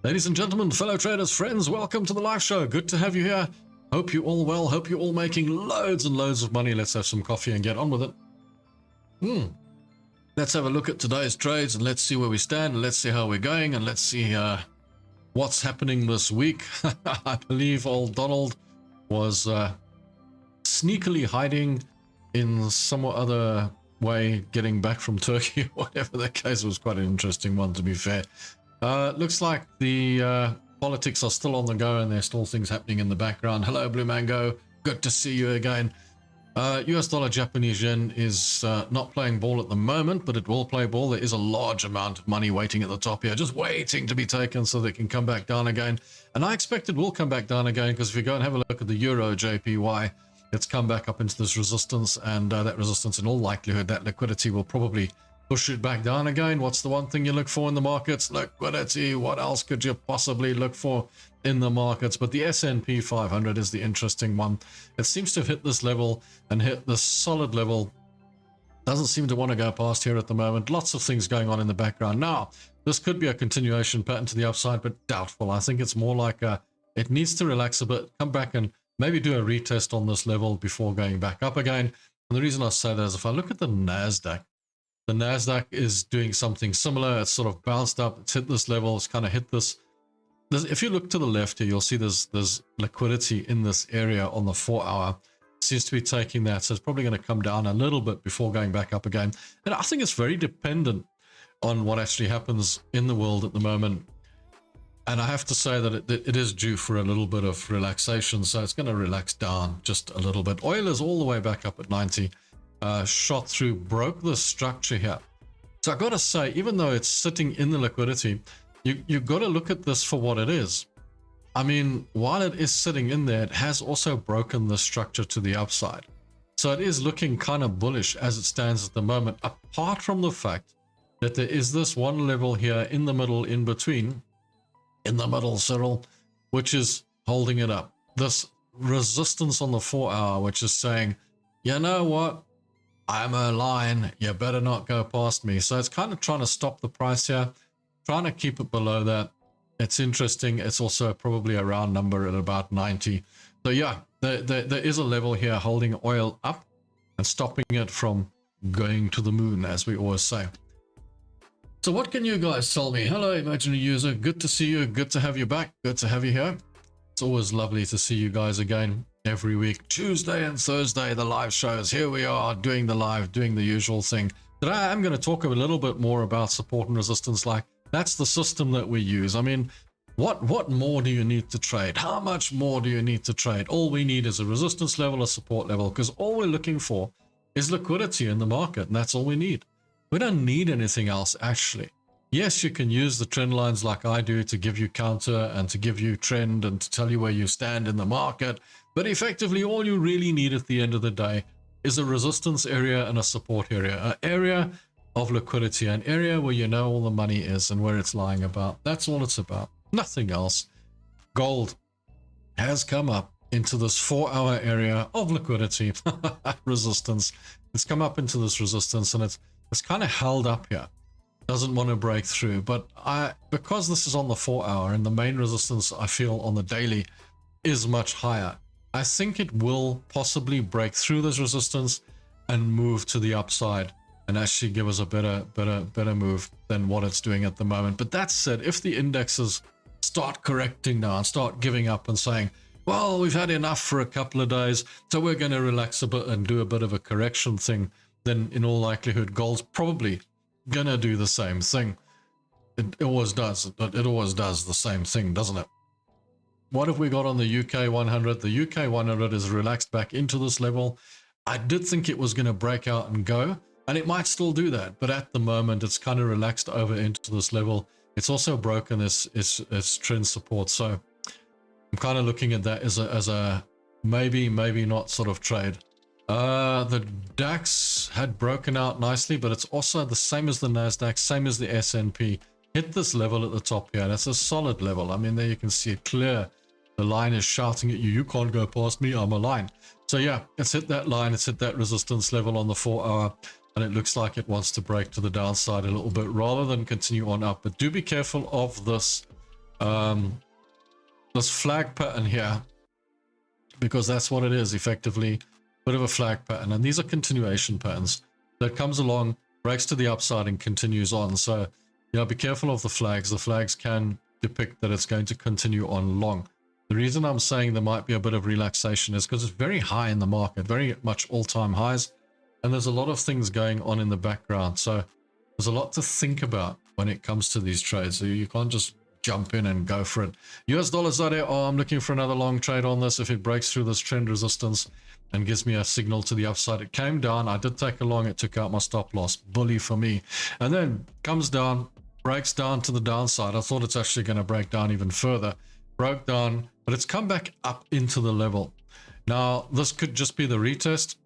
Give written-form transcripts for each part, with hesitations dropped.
Ladies and gentlemen, fellow traders, friends, welcome to the live show. Good to have you here. Hope you're all well. Hope you're all making loads and loads of money. Let's have some coffee and get on with it. Let's have a look at today's trades and let's see where we stand. And let's see how we're going and let's see what's happening this week. I believe old Donald was sneakily hiding in some other way, getting back from Turkey, whatever the case. Was quite an interesting one, to be fair. Looks like the politics are still on the go and there's still things happening in the background. Hello, Blue Mango. Good to see you again. US dollar Japanese yen is not playing ball at the moment, but it will play ball. There is a large amount of money waiting at the top here, just waiting to be taken so they can come back down again. And I expect it will come back down again, because if you go and have a look at the Euro JPY, it's come back up into this resistance, and that resistance, in all likelihood, that liquidity will probably push it back down again. What's the one thing you look for in the markets? Liquidity. What else could you possibly look for in the markets? But the S&P 500 is the interesting one. It seems to have hit this level and hit this solid level. Doesn't seem to want to go past here at the moment. Lots of things going on in the background. Now, this could be a continuation pattern to the upside, but doubtful. I think it's more like it needs to relax a bit, come back and maybe do a retest on this level before going back up again. And the reason I say that is if I look at the NASDAQ is doing something similar. It's sort of bounced up. It's hit this level. It's kind of hit this. If you look to the left here, you'll see there's liquidity in this area on the 4 hour. Seems to be taking that. So it's probably going to come down a little bit before going back up again. And I think it's very dependent on what actually happens in the world at the moment. And I have to say that it is due for a little bit of relaxation. So it's going to relax down just a little bit. Oil is all the way back up at 90. Shot through, broke the structure here. So I got to say, even though it's sitting in the liquidity, you've got to look at this for what it is. I mean, while it is sitting in there, it has also broken the structure to the upside. So it is looking kind of bullish as it stands at the moment, apart from the fact that there is this one level here in the middle, in between, in the middle, Cyril, which is holding it up. This resistance on the 4 hour, which is saying, you know what? I'm a line, you better not go past me. So it's kind of trying to stop the price here, trying to keep it below that. It's interesting. It's also probably a round number at about 90. So yeah, there is a level here holding oil up and stopping it from going to the moon, as we always say. So what can you guys tell me? Hello, imaginary user. Good to see you. Good to have you back. Good to have you here. It's always lovely to see you guys again. Every week, Tuesday and Thursday, the live shows. Here we are doing the live, doing the usual thing. Today I'm going to talk a little bit more about support and resistance. Like, that's the system that we use. I mean, what more do you need to trade? How much more do you need to trade? All we need is a resistance level, a support level, because all we're looking for is liquidity in the market, and that's all we need. We don't need anything else, actually. Yes, you can use the trend lines like I do to give you counter and to give you trend and to tell you where you stand in the market. But effectively, all you really need at the end of the day is a resistance area and a support area, an area of liquidity, an area where you know all the money is and where it's lying about. That's all it's about. Nothing else. Gold has come up into this 4 hour area of liquidity, resistance. It's come up into this resistance and it's kind of held up here. Doesn't want to break through, but because this is on the 4 hour and the main resistance I feel on the daily is much higher, I think it will possibly break through this resistance and move to the upside and actually give us a better move than what it's doing at the moment. But that said, if the indexes start correcting now and start giving up and saying, well, we've had enough for a couple of days, so we're going to relax a bit and do a bit of a correction thing, then in all likelihood, gold's probably gonna do the same thing. It always does, but it always does the same thing, doesn't it? What have we got on the UK 100? The UK 100 is relaxed back into this level. I did think it was going to break out and go, and it might still do that, but at the moment it's kind of relaxed over into this level. It's also broken its trend support, so I'm kind of looking at that as a maybe not sort of trade. The DAX had broken out nicely, but it's also the same as the NASDAQ, same as the S&P. Hit this level at the top here. That's a solid level. I mean, there you can see it clear. The line is shouting at you, you can't go past me, I'm a line. So yeah, it's hit that line, it's hit that resistance level on the 4 hour, and it looks like it wants to break to the downside a little bit rather than continue on up. But do be careful of this this flag pattern here, because that's what it is, effectively, bit of a flag pattern. And these are continuation patterns that comes along, breaks to the upside and continues on. So, you know, be careful of the flags. The flags can depict that it's going to continue on long. The reason I'm saying there might be a bit of relaxation is because it's very high in the market, very much all-time highs. And there's a lot of things going on in the background. So there's a lot to think about when it comes to these trades. So you can't just jump in and go for it. US dollars out there. Oh, I'm looking for another long trade on this. If it breaks through this trend resistance and gives me a signal to the upside, it came down. I did take a long. It took out my stop loss. Bully for me. And then comes down, breaks down to the downside. I thought it's actually going to break down even further. Broke down, but it's come back up into the level. Now, this could just be the retest,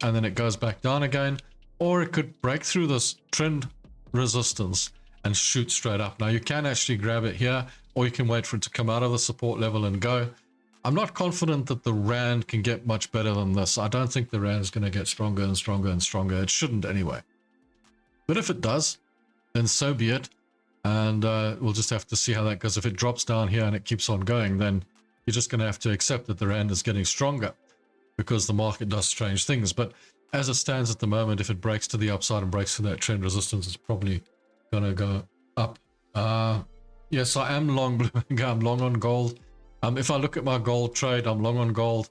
and then it goes back down again, or it could break through this trend resistance and shoot straight up. Now, you can actually grab it here, or you can wait for it to come out of the support level and go. I'm not confident that the Rand can get much better than this. I don't think the Rand is going to get stronger and stronger and stronger. It shouldn't anyway. But if it does, then so be it. And we'll just have to see how that goes. If it drops down here and it keeps on going, then you're just going to have to accept that the Rand is getting stronger because the market does strange things. But as it stands at the moment, if it breaks to the upside and breaks through that trend resistance, it's probably going to go up. Yes, I am long. I'm long on gold. If I look at my gold trade, I'm long on gold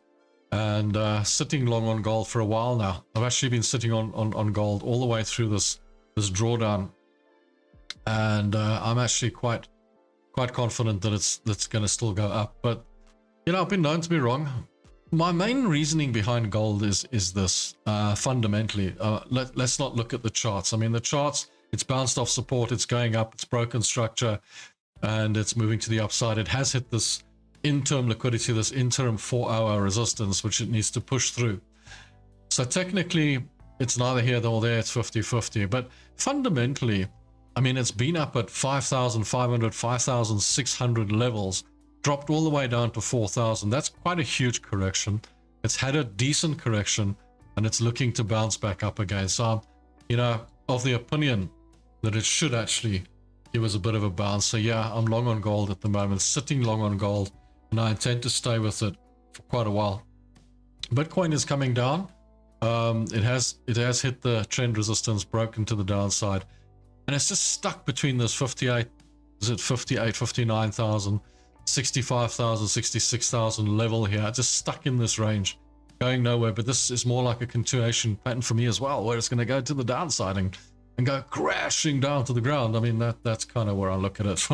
and sitting long on gold for a while now. I've actually been sitting on gold all the way through this drawdown. And I'm actually quite confident that it's going to still go up. But, you know, I've been known to be wrong. My main reasoning behind gold is this, fundamentally. Let's not look at the charts. I mean, the charts, it's bounced off support, it's going up, it's broken structure, and it's moving to the upside. It has hit this interim liquidity, this interim 4-hour resistance, which it needs to push through. So technically, it's neither here nor there, it's 50-50. But fundamentally, I mean, it's been up at 5,500, 5,600 levels, dropped all the way down to 4,000. That's quite a huge correction. It's had a decent correction, and it's looking to bounce back up again. So I'm, you know, of the opinion that it should actually give us a bit of a bounce. So yeah, I'm long on gold at the moment, sitting long on gold, and I intend to stay with it for quite a while. Bitcoin is coming down. It has hit the trend resistance, broken to the downside. And it's just stuck between this 58, is it 58, 59,000, 65,000, 66,000 level here. Just stuck in this range, going nowhere. But this is more like a continuation pattern for me as well, where it's going to go to the downside and go crashing down to the ground. I mean, that's kind of where I look at it.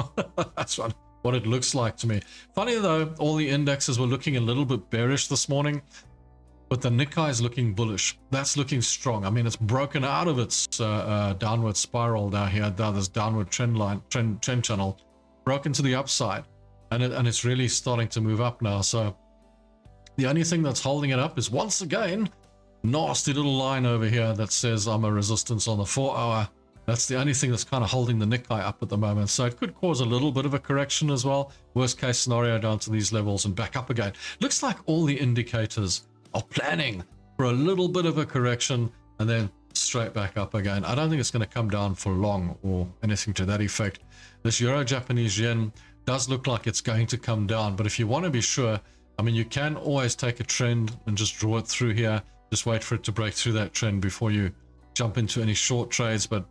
That's what it looks like to me. Funny though, all the indexes were looking a little bit bearish this morning. But the Nikkei is looking bullish. That's looking strong. I mean, it's broken out of its downward spiral down here, down this downward trend channel, broken to the upside, and it's really starting to move up now. So the only thing that's holding it up is, once again, nasty little line over here that says I'm a resistance on the 4-hour. That's the only thing that's kind of holding the Nikkei up at the moment. So it could cause a little bit of a correction as well. Worst case scenario, down to these levels and back up again. Looks like all the indicators are planning for a little bit of a correction and then straight back up again. I don't think it's going to come down for long or anything to that effect. This Euro-Japanese yen does look like it's going to come down, but if you want to be sure, I mean, you can always take a trend and just draw it through here. Just wait for it to break through that trend before you jump into any short trades. But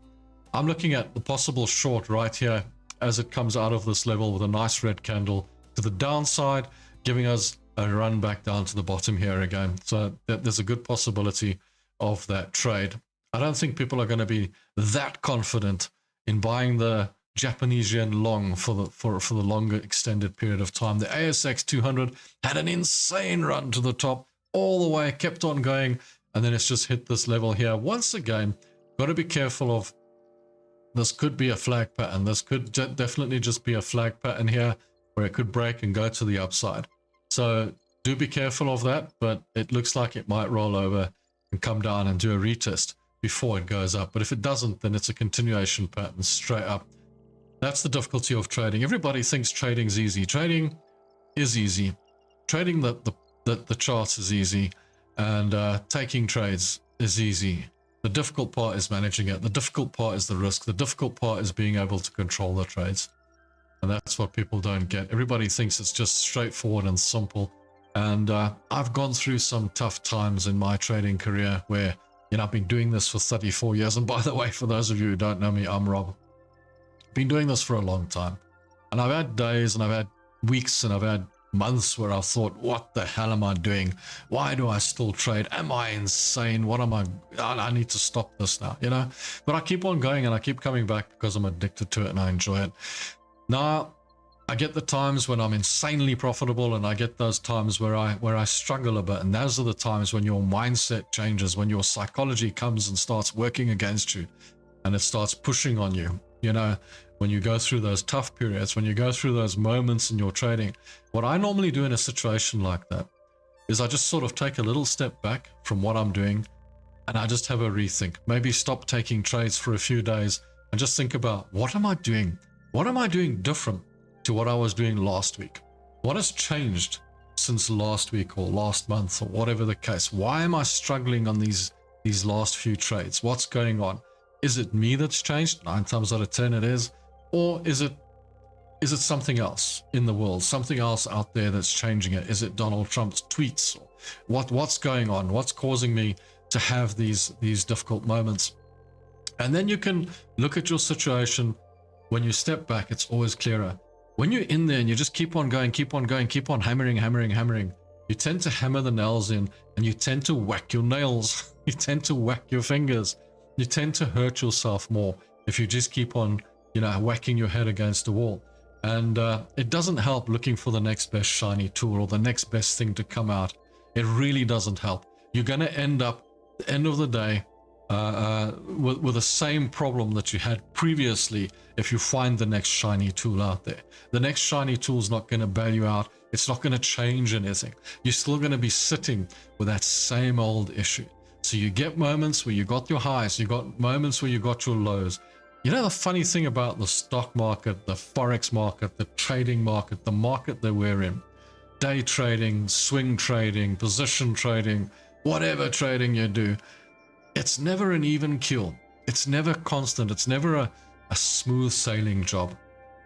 I'm looking at the possible short right here as it comes out of this level with a nice red candle to the downside, giving us a run back down to the bottom here again. So there's a good possibility of that trade. I don't think people are going to be that confident in buying the Japanese yen long for the longer extended period of time. The ASX 200 had an insane run to the top all the way, kept on going, and then it's just hit this level here. Once again, got to be careful of, this could be a flag pattern. This could definitely just be a flag pattern here where it could break and go to the upside. So do be careful of that, but it looks like it might roll over and come down and do a retest before it goes up. But if it doesn't, then it's a continuation pattern straight up. That's the difficulty of trading. Everybody thinks trading's easy. Trading is easy. Trading the charts is easy, and taking trades is easy. The difficult part is managing it. The difficult part is the risk. The difficult part is being able to control the trades. And that's what people don't get. Everybody thinks it's just straightforward and simple. And I've gone through some tough times in my trading career where, I've been doing this for 34 years. And by the way, for those of you who don't know me, I'm Rob. Been doing this for a long time. And I've had days and I've had weeks and I've had months where I've thought, what the hell am I doing? Why do I still trade? Am I insane? What am I need to stop this now, But I keep on going and I keep coming back because I'm addicted to it and I enjoy it. Now, I get the times when I'm insanely profitable, and I get those times where I struggle a bit. And those are the times when your mindset changes, when your psychology comes and starts working against you and it starts pushing on you. When you go through those tough periods, when you go through those moments in your trading, what I normally do in a situation like that is I just sort of take a little step back from what I'm doing and I just have a rethink. Maybe stop taking trades for a few days and just think about, what am I doing? What am I doing different to what I was doing last week? What has changed since last week or last month or whatever the case? Why am I struggling on these last few trades? What's going on? Is it me that's changed? 9 times out of 10 it is. Or is it something else in the world, something else out there that's changing it? Is it Donald Trump's tweets? What's going on? What's causing me to have these difficult moments? And then you can look at your situation. When you step back, it's always clearer. When you're in there and you just keep on going, keep on hammering, you tend to hammer the nails in and you tend to whack your nails. You tend to whack your fingers. You tend to hurt yourself more if you just keep on, whacking your head against the wall. And it doesn't help looking for the next best shiny tool or the next best thing to come out. It really doesn't help. You're going to end up, at the end of the day, with the same problem that you had previously if you find the next shiny tool out there. The next shiny tool is not going to bail you out. It's not going to change anything. You're still going to be sitting with that same old issue. So you get moments where you got your highs, you got moments where you got your lows. The funny thing about the stock market, the forex market, the trading market, the market that we're in, day trading, swing trading, position trading, whatever trading you do, it's never an even keel. It's never constant. It's never a smooth sailing job.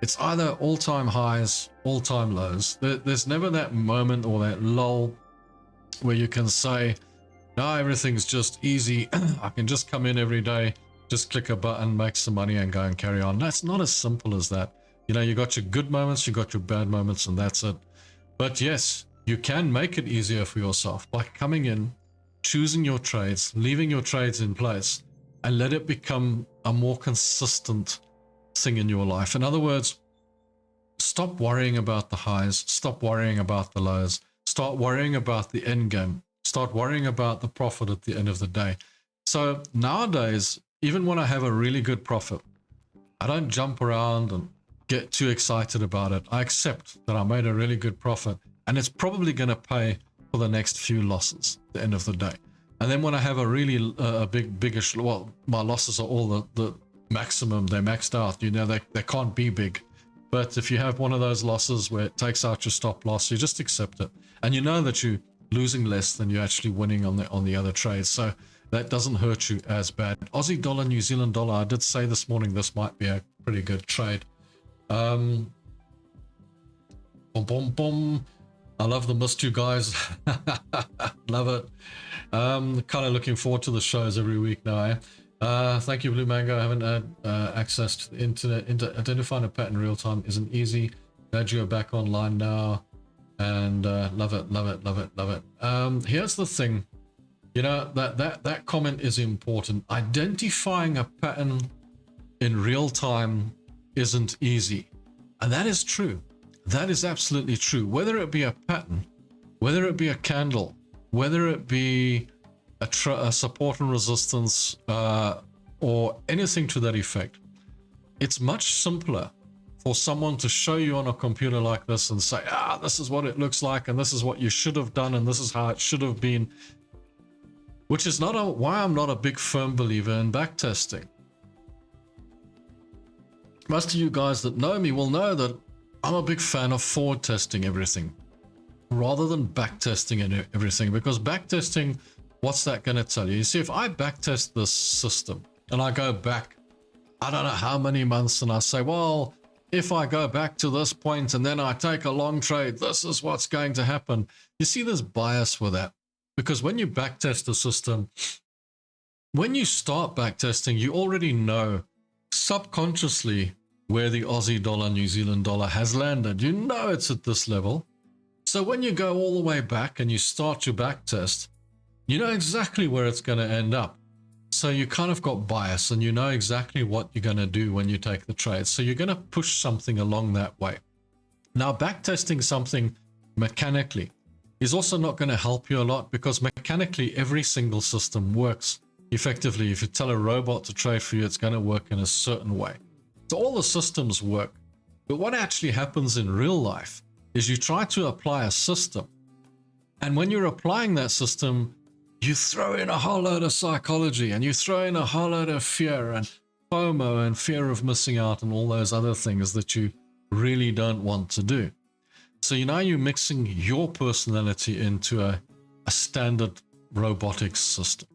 It's either all-time highs, all-time lows. There's never that moment or that lull where you can say, no, everything's just easy. I can just come in every day, just click a button, make some money and go and carry on. That's not as simple as that. You got your good moments, you got your bad moments, and that's it. But yes, you can make it easier for yourself by coming in, choosing your trades, leaving your trades in place, and let it become a more consistent thing in your life. In other words, stop worrying about the highs, stop worrying about the lows, start worrying about the end game, start worrying about the profit at the end of the day. So nowadays, even when I have a really good profit, I don't jump around and get too excited about it. I accept that I made a really good profit and it's probably going to pay for the next few losses at the end of the day. And then when I have a really biggish, well, my losses are all the maximum, they're maxed out, they can't be big. But if you have one of those losses where it takes out your stop loss, you just accept it. And you know that you're losing less than you're actually winning on the other trades. So that doesn't hurt you as bad. Aussie dollar, New Zealand dollar, I did say this morning this might be a pretty good trade. Boom, boom, boom. I love the missed you guys. Love it. Kind of looking forward to the shows every week now. Thank you, Blue Mango. I haven't had access to the internet. Identifying a pattern real time isn't easy. Glad you're back online now. And love it, love it, love it, love it. Here's the thing. That comment is important. Identifying a pattern in real time isn't easy. And that is true. That is absolutely true. Whether it be a pattern, whether it be a candle, whether it be a support and resistance or anything to that effect, it's much simpler for someone to show you on a computer like this and say, this is what it looks like and this is what you should have done and this is how it should have been. Which is why I'm not a big firm believer in backtesting. Most of you guys that know me will know that I'm a big fan of forward testing everything rather than backtesting everything, because backtesting, what's that going to tell you? You see, if I backtest this system and I go back, I don't know how many months, and I say, well, if I go back to this point and then I take a long trade, this is what's going to happen. You see there's bias with that, because when you backtest the system, when you start backtesting, you already know subconsciously where the Aussie dollar, New Zealand dollar has landed. You know it's at this level. So when you go all the way back and you start your backtest, you know exactly where it's going to end up. So you kind of got bias and you know exactly what you're going to do when you take the trade. So you're going to push something along that way. Now, backtesting something mechanically is also not going to help you a lot, because mechanically every single system works effectively. If you tell a robot to trade for you, it's going to work in a certain way. So all the systems work. But what actually happens in real life is you try to apply a system. And when you're applying that system, you throw in a whole load of psychology, and you throw in a whole load of fear and FOMO and fear of missing out and all those other things that you really don't want to do. So now you're mixing your personality into a standard robotics system.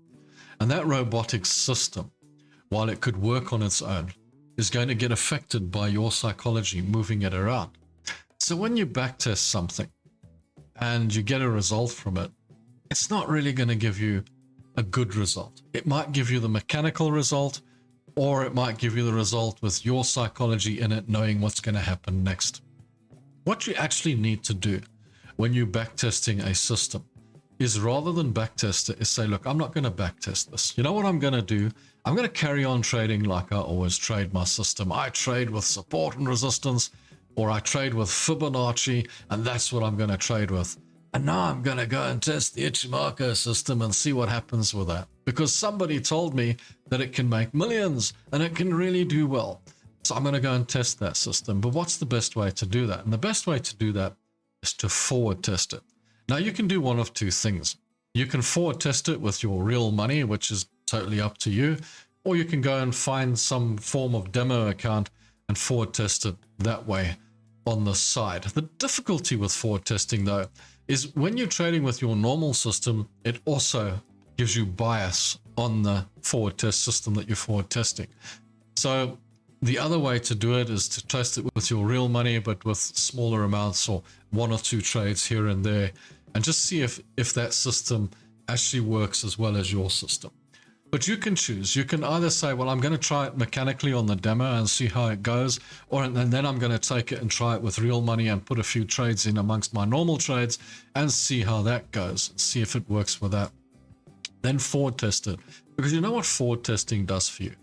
And that robotics system, while it could work on its own, is going to get affected by your psychology moving it around. So when you backtest something and you get a result from it, it's not really going to give you a good result. It might give you the mechanical result, or it might give you the result with your psychology in it, knowing what's going to happen next. What you actually need to do when you're backtesting a system is, rather than backtest it, is say, look, I'm not going to backtest this. You know what I'm going to do? I'm going to carry on trading like I always trade my system. I trade with support and resistance, or I trade with Fibonacci, and that's what I'm going to trade with. And now I'm going to go and test the Ichimoku system and see what happens with that. Because somebody told me that it can make millions and it can really do well. So I'm going to go and test that system. But what's the best way to do that? And the best way to do that is to forward test it. Now you can do one of two things. You can forward test it with your real money, which is totally up to you. Or you can go and find some form of demo account and forward test it that way on the side. The difficulty with forward testing, though, is when you're trading with your normal system, it also gives you bias on the forward test system that you're forward testing. So the other way to do it is to test it with your real money, but with smaller amounts, or one or two trades here and there, and just see if that system actually works as well as your system. But you can choose. You can either say, well, I'm going to try it mechanically on the demo and see how it goes, and then I'm going to take it and try it with real money and put a few trades in amongst my normal trades and see how that goes, see if it works with that. Then forward test it. Because you know what forward testing does for you?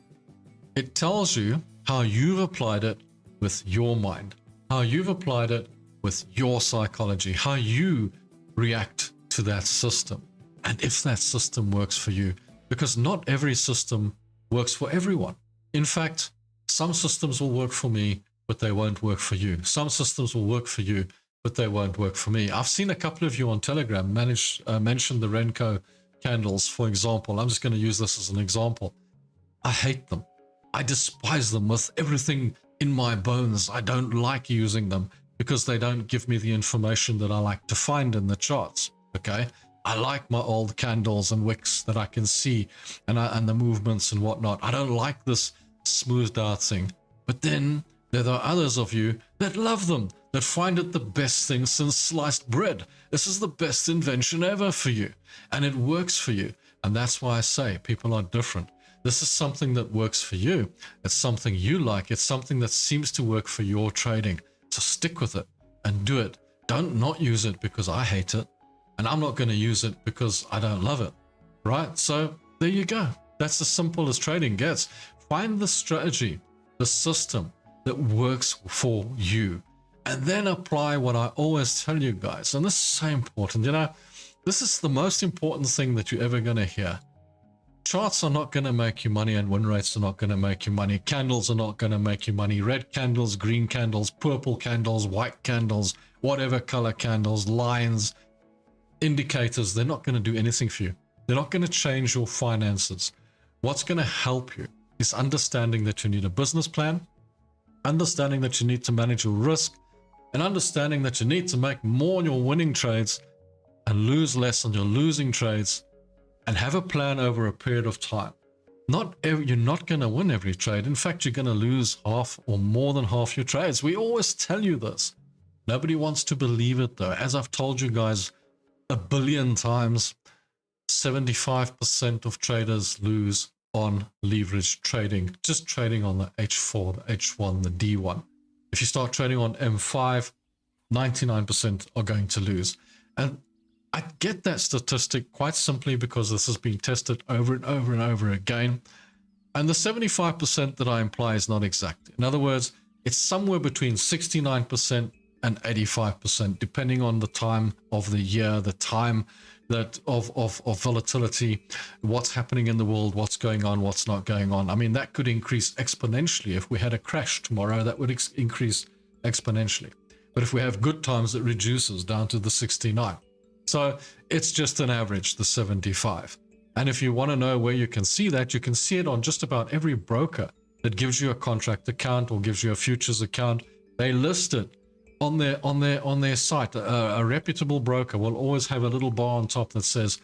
It tells you how you've applied it with your mind, how you've applied it with your psychology, how you react to that system, and if that system works for you. Because not every system works for everyone. In fact, some systems will work for me, but they won't work for you. Some systems will work for you, but they won't work for me. I've seen a couple of you on Telegram mention the Renko candles, for example. I'm just going to use this as an example. I hate them. I despise them with everything in my bones. I don't like using them because they don't give me the information that I like to find in the charts. Okay? I like my old candles and wicks that I can see, and the movements and whatnot. I don't like this smoothed out thing. But then there are others of you that love them, that find it the best thing since sliced bread. This is the best invention ever for you, and it works for you. And that's why I say people are different. This is something that works for you. It's something you like. It's something that seems to work for your trading. So stick with it and do it. Don't not use it because I hate it. And I'm not going to use it because I don't love it, right? So there you go. That's as simple as trading gets. Find the strategy, the system that works for you, and then apply what I always tell you guys. And this is so important. You know, this is the most important thing that you're ever going to hear. Charts are not going to make you money, and win rates are not going to make you money. Candles are not going to make you money. Red candles, green candles, purple candles, white candles, whatever color candles, lines, indicators, they're not going to do anything for you. They're not going to change your finances. What's going to help you is understanding that you need a business plan, understanding that you need to manage your risk, and understanding that you need to make more on your winning trades and lose less on your losing trades, and have a plan over a period of time. You're not going to win every trade. In fact, you're going to lose half or more than half your trades. We always tell you this. Nobody wants to believe it though. As I've told you guys a billion times, 75% of traders lose on leverage trading, just trading on the H4, the H1, the D1. If you start trading on M5, 99% are going to lose. And I get that statistic quite simply because this has been tested over and over and over again. And the 75% that I imply is not exact. In other words, it's somewhere between 69% and 85%, depending on the time of the year, the time that of volatility, what's happening in the world, what's going on, what's not going on. I mean, that could increase exponentially. If we had a crash tomorrow, that would increase exponentially. But if we have good times, it reduces down to the 69. So it's just an average, the 75. And if you want to know where you can see that, you can see it on just about every broker that gives you a contract account or gives you a futures account. They list it on their site. A reputable broker will always have a little bar on top that says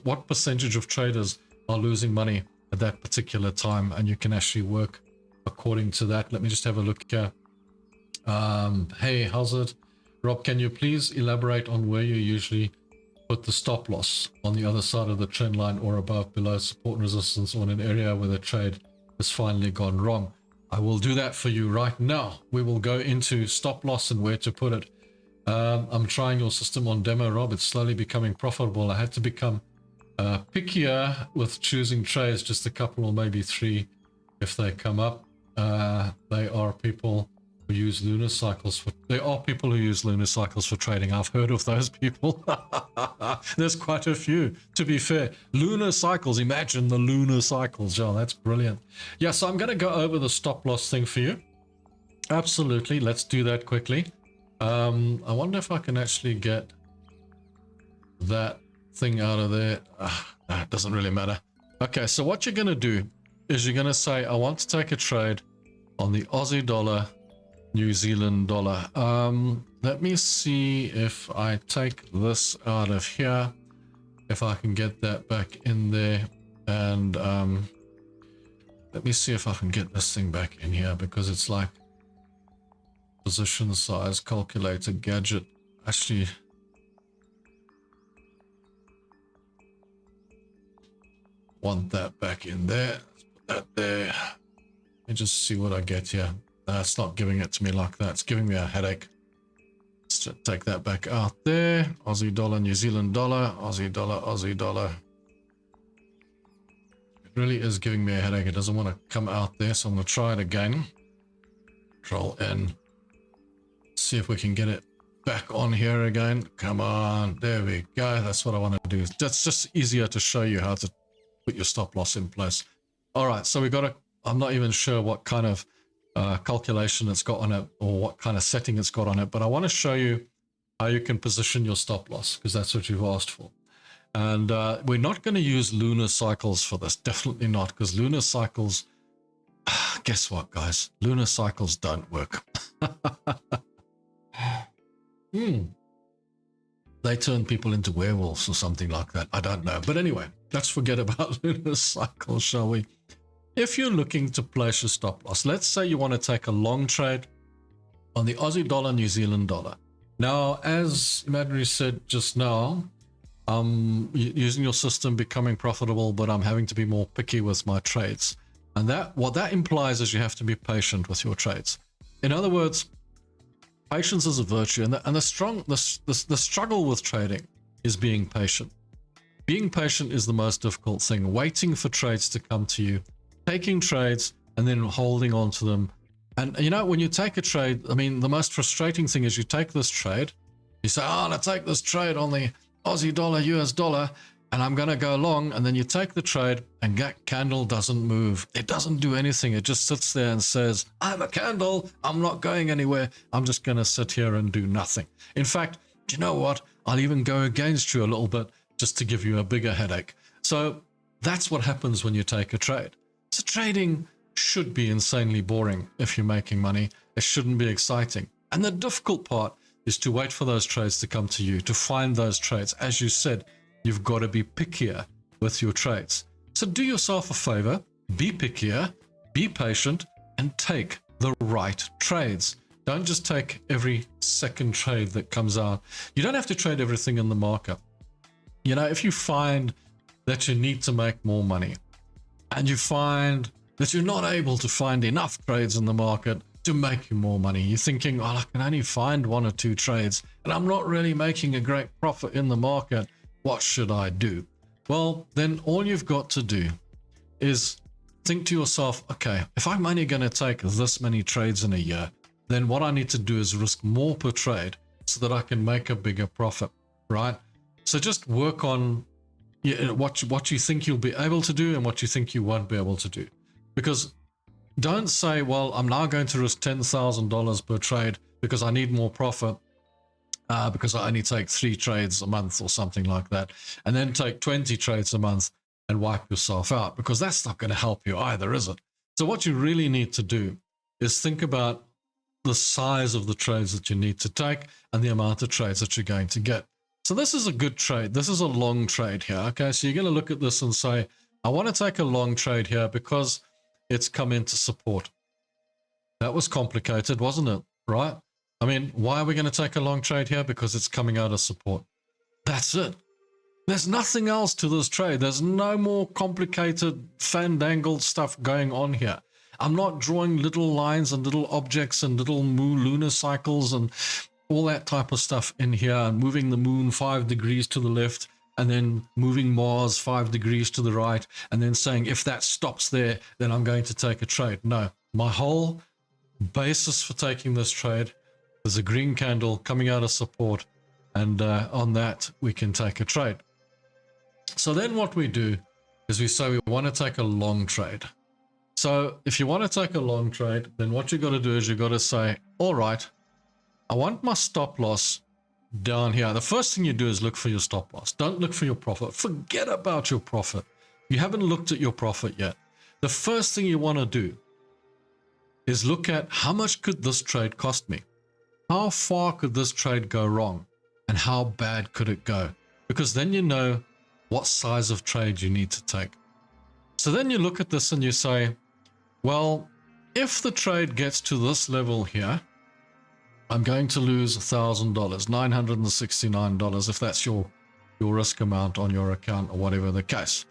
what percentage of traders are losing money at that particular time, and you can actually work according to that. Let me just have a look here. Hey, how's it? Rob, can you please elaborate on where you usually put the stop loss? On the other side of the trend line or above, below support and resistance, or in an area where the trade has finally gone wrong? I will do that for you right now. We will go into stop loss and where to put it. I'm trying your system on demo, Rob. It's slowly becoming profitable. I had to become pickier with choosing trades, just a couple or maybe 3 if they come up. They are people who use lunar cycles for trading. I've heard of those people. There's quite a few, to be fair. Lunar cycles, imagine the lunar cycles. Oh, that's brilliant. Yeah, so I'm going to go over the stop loss thing for you. Absolutely, let's do that quickly. I wonder if I can actually get that thing out of there. It doesn't really matter. Okay, so what you're going to do is you're going to say, I want to take a trade on the Aussie dollar, New Zealand dollar. Let me see if I take this out of here, if I can get that back in there. And let me see if I can get this thing back in here, because it's like position size calculator gadget. Actually, want that back in there. Let's put that there. Let me just see what I get here. It's not giving it to me like that. It's giving me a headache. Let's take that back out there. Aussie dollar, New Zealand dollar, Aussie dollar, Aussie dollar. It really is giving me a headache. It doesn't want to come out there, so I'm going to try it again. Control N. See if we can get it back on here again. Come on. There we go. That's what I want to do. That's just easier to show you how to put your stop loss in place. All right, so we got a, I'm not even sure what kind of calculation it's got on it or what kind of setting it's got on it, but I want to show you how you can position your stop loss, because that's what you've asked for. And we're not going to use lunar cycles for this, definitely not, because lunar cycles, guess what guys, lunar cycles don't work. They turn people into werewolves or something like that, I don't know. But anyway, let's forget about lunar cycles, shall we? If you're looking to place your stop loss, let's say you want to take a long trade on the Aussie dollar, New Zealand dollar. Now, as Imaginary said just now, I'm using your system, becoming profitable, but I'm having to be more picky with my trades. And what that implies is you have to be patient with your trades. In other words, patience is a virtue, and the struggle with trading is being patient. Being patient is the most difficult thing. Waiting for trades to come to you, taking trades and then holding on to them. And you know, when you take a trade, I mean, the most frustrating thing is you take this trade, you say, oh, I'm going to take this trade on the Aussie dollar, US dollar, and I'm going to go long. And then you take the trade and that candle doesn't move. It doesn't do anything. It just sits there and says, I'm a candle. I'm not going anywhere. I'm just going to sit here and do nothing. In fact, do you know what? I'll even go against you a little bit just to give you a bigger headache. So that's what happens when you take a trade. So trading should be insanely boring if you're making money. It shouldn't be exciting. And the difficult part is to wait for those trades to come to you, to find those trades. As you said, you've got to be pickier with your trades. So do yourself a favor, be pickier, be patient, and take the right trades. Don't just take every second trade that comes out. You don't have to trade everything in the market. You know, if you find that you need to make more money and you find that you're not able to find enough trades in the market to make you more money, you're thinking, oh, I can only find 1 or 2 trades and I'm not really making a great profit in the market. What should I do? Well, then all you've got to do is think to yourself, okay, if I'm only going to take this many trades in a year, then what I need to do is risk more per trade so that I can make a bigger profit, right? So just work on what you think you'll be able to do and what you think you won't be able to do. Because don't say, well, I'm now going to risk $10,000 per trade because I need more profit, because I only take 3 trades a month or something like that, and then take 20 trades a month and wipe yourself out, because that's not going to help you either, is it? So what you really need to do is think about the size of the trades that you need to take and the amount of trades that you're going to get. So this is a good trade. This is a long trade here. Okay, so you're going to look at this and say, I want to take a long trade here because it's come into support. That was complicated, wasn't it? Right? I mean, why are we going to take a long trade here? Because it's coming out of support. That's it. There's nothing else to this trade. There's no more complicated, fandangled stuff going on here. I'm not drawing little lines and little objects and little lunar cycles and all that type of stuff in here, and moving the moon 5 degrees to the left and then moving Mars 5 degrees to the right and then saying, if that stops there, then I'm going to take a trade. No, my whole basis for taking this trade is a green candle coming out of support, and on that we can take a trade. So then what we do is we say we want to take a long trade. So if you want to take a long trade, then what you got to do is you got to say, all right, I want my stop loss down here. The first thing you do is look for your stop loss. Don't look for your profit. Forget about your profit. You haven't looked at your profit yet. The first thing you want to do is look at how much could this trade cost me? How far could this trade go wrong? And how bad could it go? Because then you know what size of trade you need to take. So then you look at this and you say, well, if the trade gets to this level here, I'm going to lose $1,000, $969, if that's your risk amount on your account or whatever the case.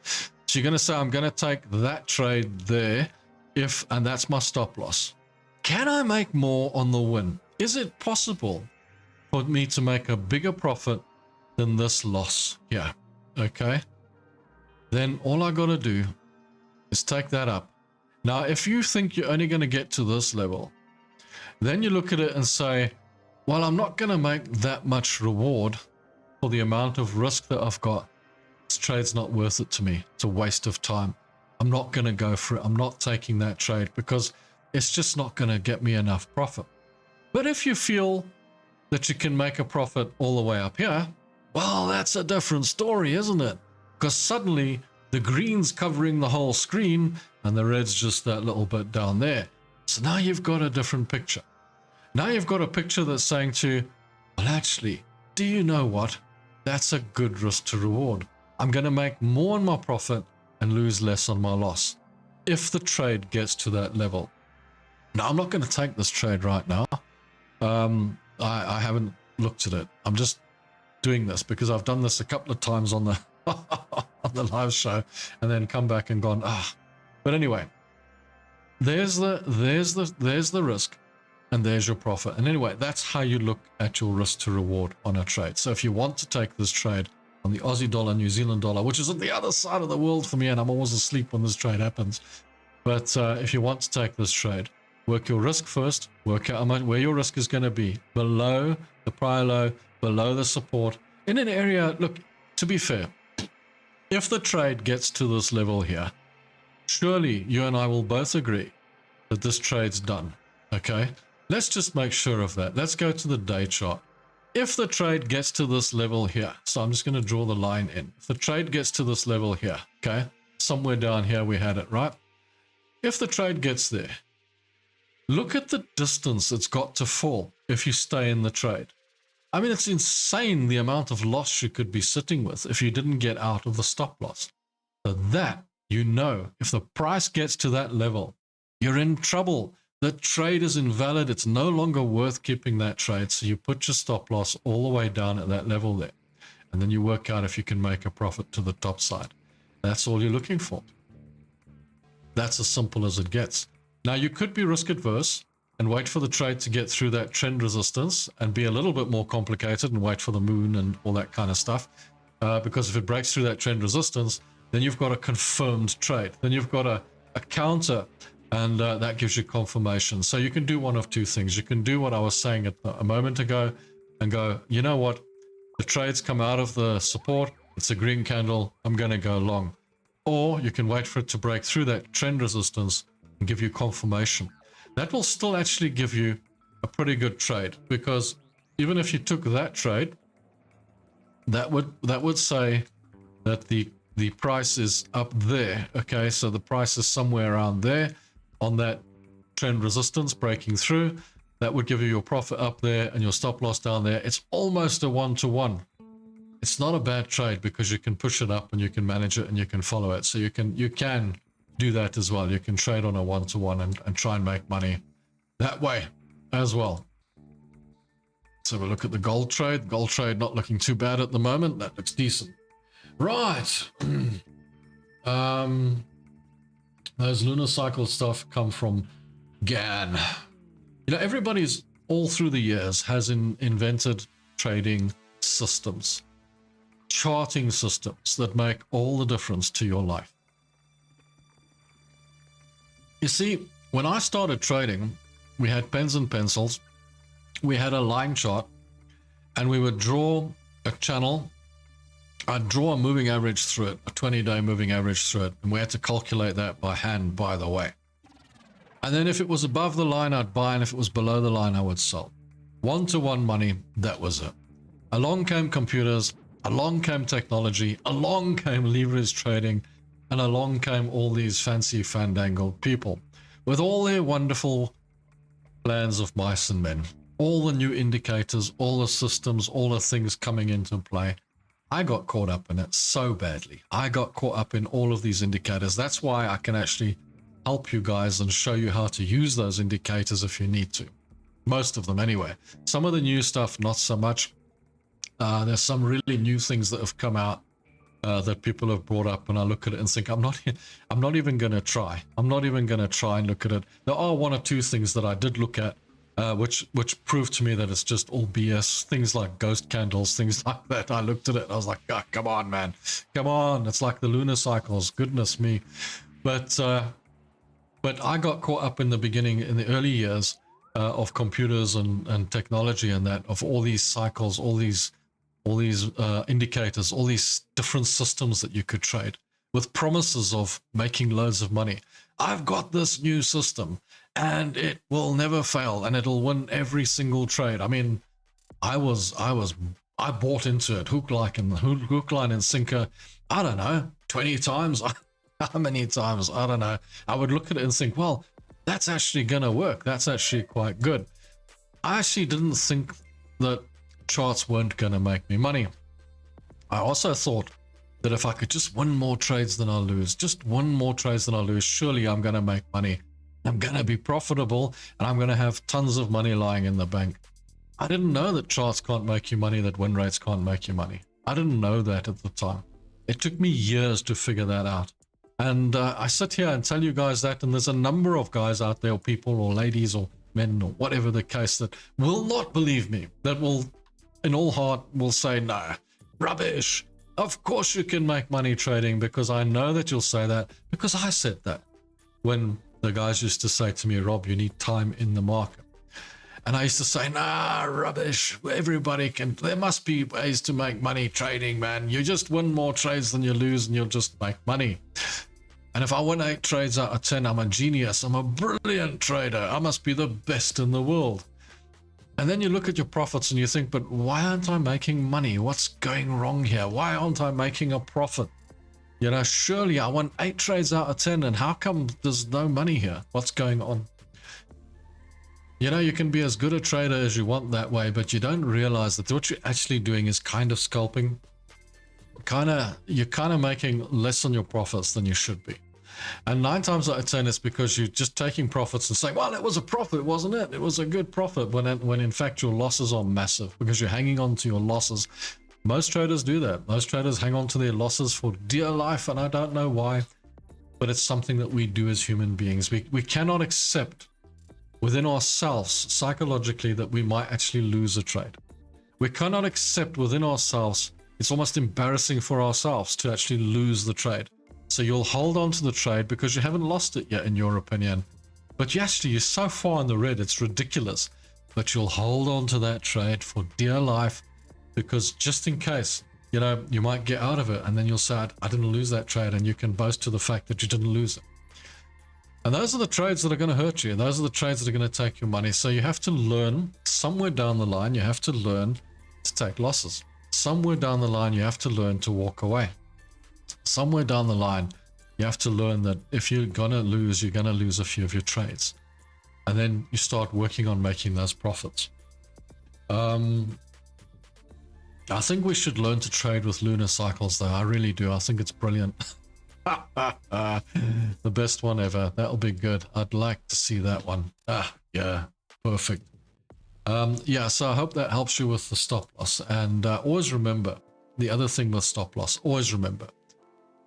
So you're going to say, I'm going to take that trade there, and that's my stop loss. Can I make more on the win? Is it possible for me to make a bigger profit than this loss here? Okay. Then all I got to do is take that up. Now, if you think you're only going to get to this level, then you look at it and say, well, I'm not going to make that much reward for the amount of risk that I've got. This trade's not worth it to me. It's a waste of time. I'm not going to go for it. I'm not taking that trade because it's just not going to get me enough profit. But if you feel that you can make a profit all the way up here, well, that's a different story, isn't it? Because suddenly the green's covering the whole screen and the red's just that little bit down there. So now you've got a different picture. Now you've got a picture that's saying to you, well, actually, do you know what? That's a good risk to reward. I'm going to make more on my profit and lose less on my loss if the trade gets to that level. Now, I'm not going to take this trade right now. I haven't looked at it. I'm just doing this because I've done this a couple of times on the on the live show and then come back and gone, But anyway, there's the risk and there's your profit. And anyway, that's how you look at your risk to reward on a trade. So if you want to take this trade on the Aussie dollar, New Zealand dollar, which is on the other side of the world for me, and I'm always asleep when this trade happens. But if you want to take this trade, work your risk first, work out where your risk is going to be, below the prior low, below the support, in an area, look, to be fair, if the trade gets to this level here, surely you and I will both agree that this trade's done, okay? Let's just make sure of that. Let's go to the day chart. If the trade gets to this level here, so I'm just going to draw the line in. If the trade gets to this level here, okay, somewhere down here we had it, right? If the trade gets there, look at the distance it's got to fall if you stay in the trade. I mean, it's insane the amount of loss you could be sitting with if you didn't get out of the stop loss. So that you know if the price gets to that level, you're in trouble. The trade is invalid. It's no longer worth keeping that trade. So you put your stop loss all the way down at that level there. And then you work out if you can make a profit to the top side. That's all you're looking for. That's as simple as it gets. Now, you could be risk adverse and wait for the trade to get through that trend resistance and be a little bit more complicated and wait for the moon and all that kind of stuff. Because if it breaks through that trend resistance, then you've got a confirmed trade. Then you've got a counter, and that gives you confirmation. So you can do one of two things. You can do what I was saying a moment ago and go, you know what? The trade's come out of the support. It's a green candle. I'm going to go long. Or you can wait for it to break through that trend resistance and give you confirmation. That will still actually give you a pretty good trade, because even if you took that trade, that would say that the price is up there. Okay, so the price is somewhere around there on that trend resistance breaking through. That would give you your profit up there and your stop loss down there. It's almost a one-to-one. It's not a bad trade because you can push it up and you can manage it and you can follow it. So you can do that as well. You can trade on a one-to-one and try and make money that way as well. So we'll look at the gold trade. Gold trade not looking too bad at the moment. That looks decent. Right. Those lunar cycle stuff come from GAN. You know, everybody's all through the years has invented trading systems, charting systems that make all the difference to your life. You see, when I started trading, we had pens and pencils, we had a line chart, and we would draw a channel. I'd draw a moving average through it, a 20-day moving average through it, and we had to calculate that by hand, by the way. And then if it was above the line, I'd buy, and if it was below the line, I would sell. One-to-one money, that was it. Along came computers, along came technology, along came leverage trading, and along came all these fancy fandangled people with all their wonderful plans of mice and men, all the new indicators, all the systems, all the things coming into play. I got caught up in it so badly. I got caught up in all of these indicators. That's why I can actually help you guys and show you how to use those indicators if you need to. Most of them anyway. Some of the new stuff, not so much. There's some really new things that have come out that people have brought up, and I look at it and think, I'm not even going to try. I'm not even going to try and look at it. There are one or two things that I did look at, which proved to me that it's just all BS. Things like ghost candles, things like that. I looked at it and I was like, oh, come on, man. Come on. It's like the lunar cycles. Goodness me. But I got caught up in the beginning, in the early years of computers and technology and that, of all these cycles, all these indicators, all these different systems that you could trade with promises of making loads of money. I've got this new system and it will never fail and it'll win every single trade. I mean, I bought into it, hook, line and sinker. I don't know, 20 times. How many times? I don't know. I would look at it and think, well, that's actually going to work. That's actually quite good. I actually didn't think that charts weren't going to make me money. I also thought that if I could just win more trades than I lose, surely I'm going to make money. I'm going to be profitable and I'm going to have tons of money lying in the bank. I didn't know that charts can't make you money, that win rates can't make you money. I didn't know that at the time. It took me years to figure that out. And I sit here and tell you guys that, and there's a number of guys out there, or people or ladies or men or whatever the case, that will not believe me, that will in all heart will say, no, rubbish. Of course you can make money trading, because I know that you'll say that, because I said that when the guys used to say to me, Rob, you need time in the market. And I used to say, nah, rubbish. Everybody can, there must be ways to make money trading, man. You just win more trades than you lose and you'll just make money. And if I win 8 trades out of 10, I'm a genius. I'm a brilliant trader. I must be the best in the world. And then you look at your profits and you think, but why aren't I making money? What's going wrong here? Why aren't I making a profit? You know, surely I won 8 trades out of 10, and how come there's no money here? What's going on? You know, you can be as good a trader as you want that way, but you don't realize that what you're actually doing is kind of scalping. you're kind of making less on your profits than you should be. And 9 times out of 10, it's because you're just taking profits and saying, well, it was a profit, wasn't it? It was a good profit, when in fact your losses are massive because you're hanging on to your losses. Most traders do that. Most traders hang on to their losses for dear life, and I don't know why, but it's something that we do as human beings. We cannot accept within ourselves psychologically that we might actually lose a trade. We cannot accept within ourselves, it's almost embarrassing for ourselves to actually lose the trade. So you'll hold on to the trade because you haven't lost it yet, in your opinion. But you're so far in the red, it's ridiculous. But you'll hold on to that trade for dear life because just in case, you might get out of it, and then you'll say, I didn't lose that trade, and you can boast to the fact that you didn't lose it. And those are the trades that are going to hurt you. Those are the trades that are going to take your money. So you have to learn somewhere down the line, you have to learn to take losses. Somewhere down the line, you have to learn to walk away. Somewhere down the line, you have to learn that if you're going to lose, you're going to lose a few of your trades. And then you start working on making those profits. I think we should learn to trade with lunar cycles, though. I really do. I think it's brilliant. The best one ever. That'll be good. I'd like to see that one. Yeah, perfect. Yeah, so I hope that helps you with the stop loss. And always remember, the other thing with stop loss, always remember,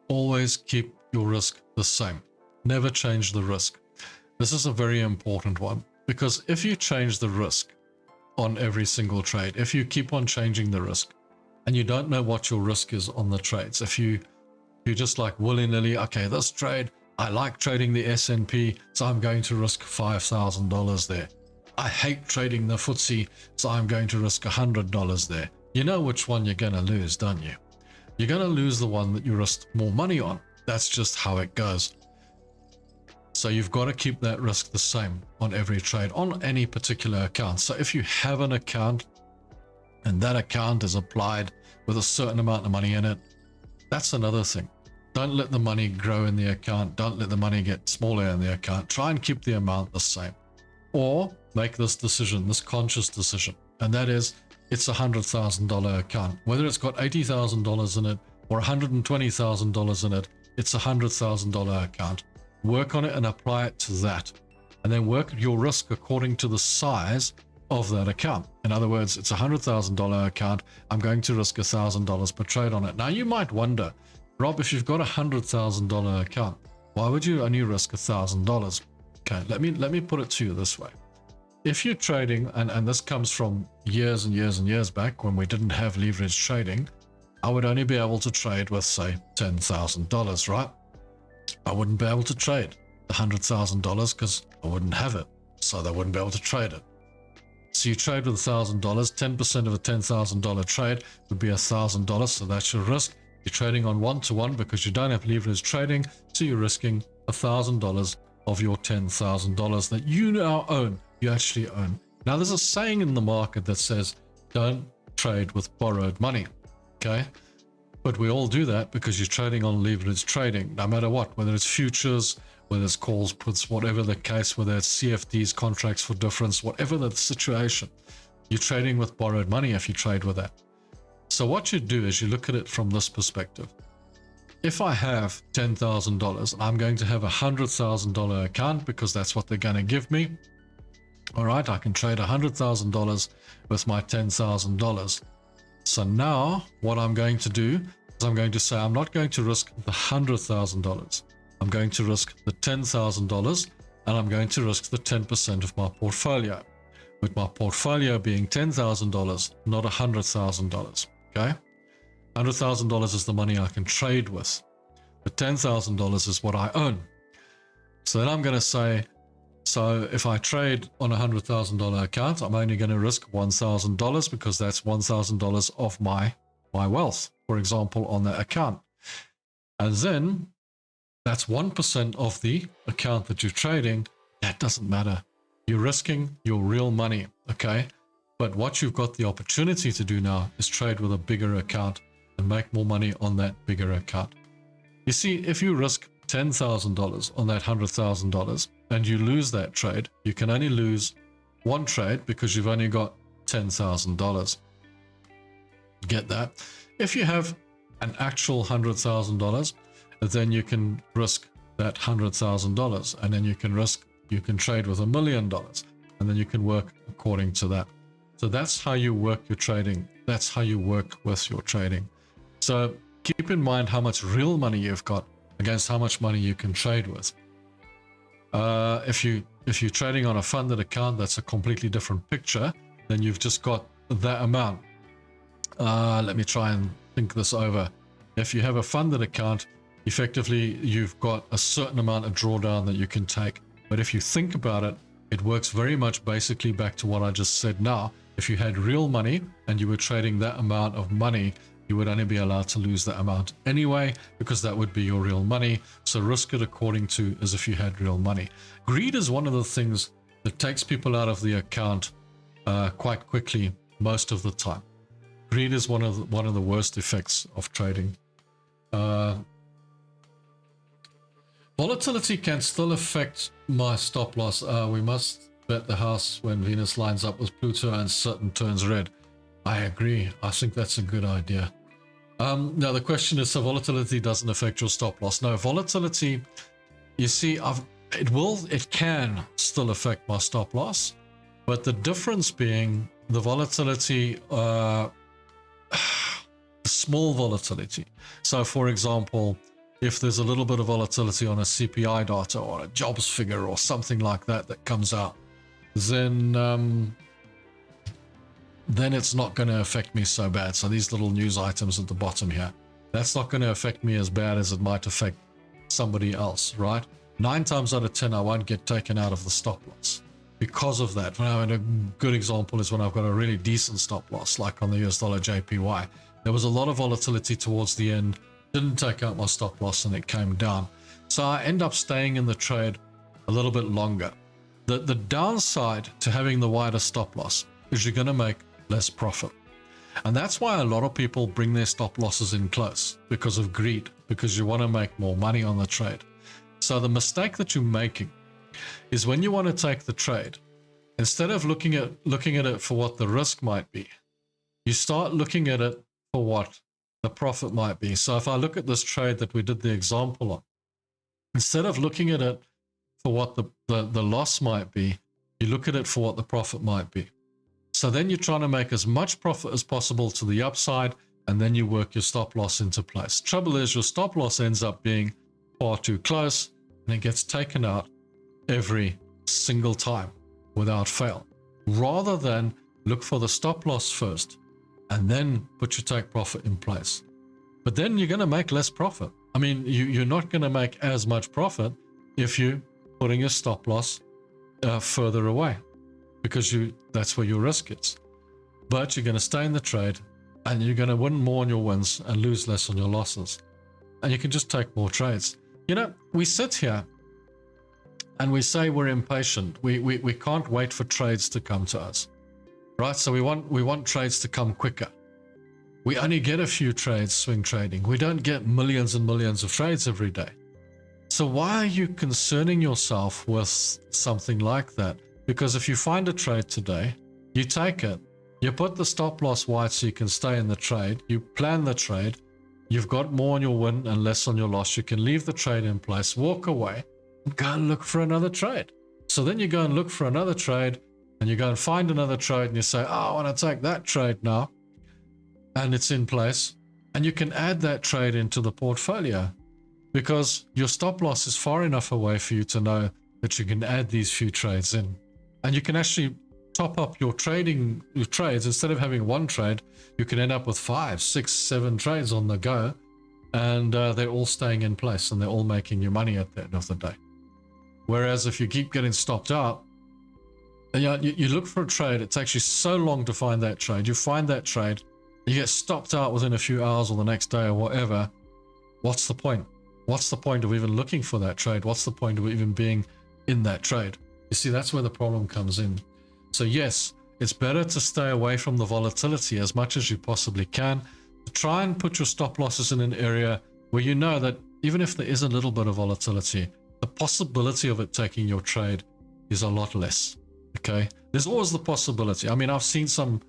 always keep your risk the same. Never change the risk. This is a very important one, because if you change the risk on every single trade, if you keep on changing the risk and you don't know what your risk is on the trades, if you're just like willy-nilly, okay, this trade, I like trading the S&P, so I'm going to risk $5,000 there. I hate trading the FTSE, so I'm going to risk $100 there. You know which one you're going to lose, don't you? You're going to lose the one that you risked more money on. That's just how it goes. So you've got to keep that risk the same on every trade, on any particular account. So if you have an account and that account is applied with a certain amount of money in it, that's another thing. Don't let the money grow in the account. Don't let the money get smaller in the account. Try and keep the amount the same. Or make this decision, this conscious decision. And that is, it's a $100,000 account. Whether it's got $80,000 in it or $120,000 in it, it's a $100,000 account. Work on it and apply it to that. And then work your risk according to the size of that account. In other words, it's a $100,000 account. I'm going to risk $1,000 per trade on it. Now you might wonder, Rob, if you've got a $100,000 account, why would you only risk $1,000? Okay, let me put it to you this way. If you're trading, and this comes from years and years and years back when we didn't have leverage trading, I would only be able to trade with, say, $10,000, right? I wouldn't be able to trade the $100,000 because I wouldn't have it, so they wouldn't be able to trade it. So you trade with $1,000, 10% of a $10,000 trade would be $1,000, so that's your risk. You're trading on one-to-one because you don't have leverage trading, so you're risking $1,000 of your $10,000 that you now own. You actually own. Now there's a saying in the market that says, don't trade with borrowed money, okay? But we all do that because you're trading on leverage trading, no matter what, whether it's futures, whether it's calls, puts, whatever the case, whether it's CFDs, contracts for difference, whatever the situation, you're trading with borrowed money if you trade with that. So what you do is you look at it from this perspective. If I have $10,000, I'm going to have a $100,000 account because that's what they're going to give me. All right, I can trade $100,000 with my $10,000. So now what I'm going to do is I'm going to say I'm not going to risk the $100,000. I'm going to risk the $10,000 and I'm going to risk the 10% of my portfolio. With my portfolio being $10,000, not $100,000. Okay? $100,000 is the money I can trade with. The $10,000 is what I own. So then I'm going to say, so if I trade on a $100,000 account, I'm only going to risk $1,000 because that's $1,000 of my wealth, for example, on that account. And then that's 1% of the account that you're trading. That doesn't matter. You're risking your real money, okay? But what you've got the opportunity to do now is trade with a bigger account and make more money on that bigger account. You see, if you risk $10,000 on that $100,000 and you lose that trade, you can only lose one trade because you've only got $10,000. Get that? If you have an actual $100,000, then you can risk that $100,000, and then you can trade with $1 million, and then you can work according to that. So that's how you work your trading. That's how you work with your trading. So keep in mind how much real money you've got against how much money you can trade with. If you're trading on a funded account, that's a completely different picture. Then you've just got that amount. Let me try and think this over. If you have a funded account, effectively you've got a certain amount of drawdown that you can take. But if you think about it, it works very much basically back to what I just said now. If you had real money and you were trading that amount of money, you would only be allowed to lose that amount anyway, because that would be your real money. So risk it according to as if you had real money. Greed is one of the things that takes people out of the account quite quickly most of the time. Greed is one of the worst effects of trading. Volatility can still affect my stop loss. We must bet the house when Venus lines up with Pluto and Saturn turns red. I agree. I think that's a good idea. Now the question is, so volatility doesn't affect your stop loss? No, volatility, you see, it can still affect my stop loss, but the difference being the volatility, small volatility. So for example, if there's a little bit of volatility on a CPI data or a jobs figure or something like that comes out, then it's not going to affect me so bad. So these little news items at the bottom here, that's not going to affect me as bad as it might affect somebody else, right? 9 times out of 10, I won't get taken out of the stop loss because of that. And a good example is when I've got a really decent stop loss, like on the US dollar JPY. There was a lot of volatility towards the end, didn't take out my stop loss, and it came down. So I end up staying in the trade a little bit longer. The downside to having the wider stop loss is you're going to make less profit. And that's why a lot of people bring their stop losses in close, because of greed, because you want to make more money on the trade. So the mistake that you're making is when you want to take the trade, instead of looking at it for what the risk might be, you start looking at it for what the profit might be. So if I look at this trade that we did the example on, instead of looking at it for what the loss might be, you look at it for what the profit might be. So then you're trying to make as much profit as possible to the upside, and then you work your stop loss into place. Trouble is, your stop loss ends up being far too close, and it gets taken out every single time without fail. Rather than look for the stop loss first, and then put your take profit in place. But then you're going to make less profit. I mean, you're not going to make as much profit if you're putting your stop loss further away, because that's where your risk is. But you're going to stay in the trade, and you're going to win more on your wins and lose less on your losses. And you can just take more trades. You know, we sit here and we say we're impatient. We can't wait for trades to come to us, right? So we want trades to come quicker. We only get a few trades swing trading. We don't get millions and millions of trades every day. So why are you concerning yourself with something like that? Because if you find a trade today, you take it, you put the stop loss wide so you can stay in the trade, you plan the trade, you've got more on your win and less on your loss. You can leave the trade in place, walk away, and go and look for another trade. So then you go and look for another trade, and you go and find another trade, and you say, oh, I want to take that trade now, and it's in place, and you can add that trade into the portfolio because your stop loss is far enough away for you to know that you can add these few trades in. And you can actually top up your trades. Instead of having one trade, you can end up with 5, 6, 7 trades on the go, and they're all staying in place and they're all making you money at the end of the day. Whereas if you keep getting stopped out, you look for a trade, it takes you so long to find that trade. You find that trade, you get stopped out within a few hours or the next day or whatever. What's the point? What's the point of even looking for that trade? What's the point of even being in that trade? You see, that's where the problem comes in. So yes, it's better to stay away from the volatility as much as you possibly can. Try and put your stop losses in an area where you know that even if there is a little bit of volatility, the possibility of it taking your trade is a lot less. Okay, there's always the possibility. I mean, I've seen some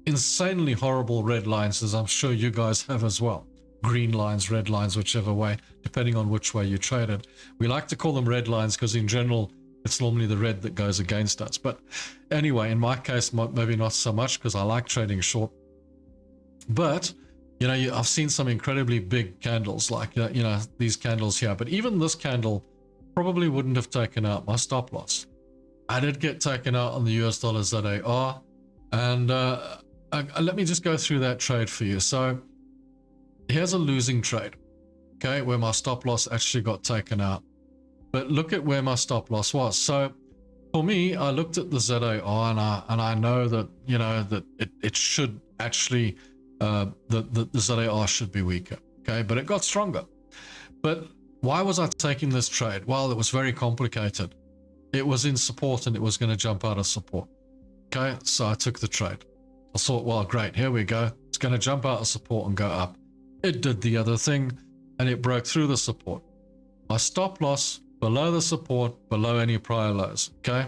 insanely horrible red lines, as I'm sure you guys have as well. green lines, red lines, whichever way, depending on which way you trade it. We like to call them red lines because in general, it's normally the red that goes against us. But anyway, in my case, maybe not so much because I like trading short. But, you know, I've seen some incredibly big candles like, you know, these candles here. But even this candle probably wouldn't have taken out my stop loss. I did get taken out on the US dollars ZAR. And let me just go through that trade for you. So here's a losing trade, okay, where my stop loss actually got taken out. But look at where my stop loss was. So for me, I looked at the ZAR and I know that, you know, that it should actually, the ZAR should be weaker, okay, but it got stronger. But why was I taking this trade? Well, it was very complicated. It was in support and it was going to jump out of support. Okay, so I took the trade. I thought, well, great, here we go. It's going to jump out of support and go up. It did the other thing and it broke through the support. My stop loss below the support, below any prior lows. Okay,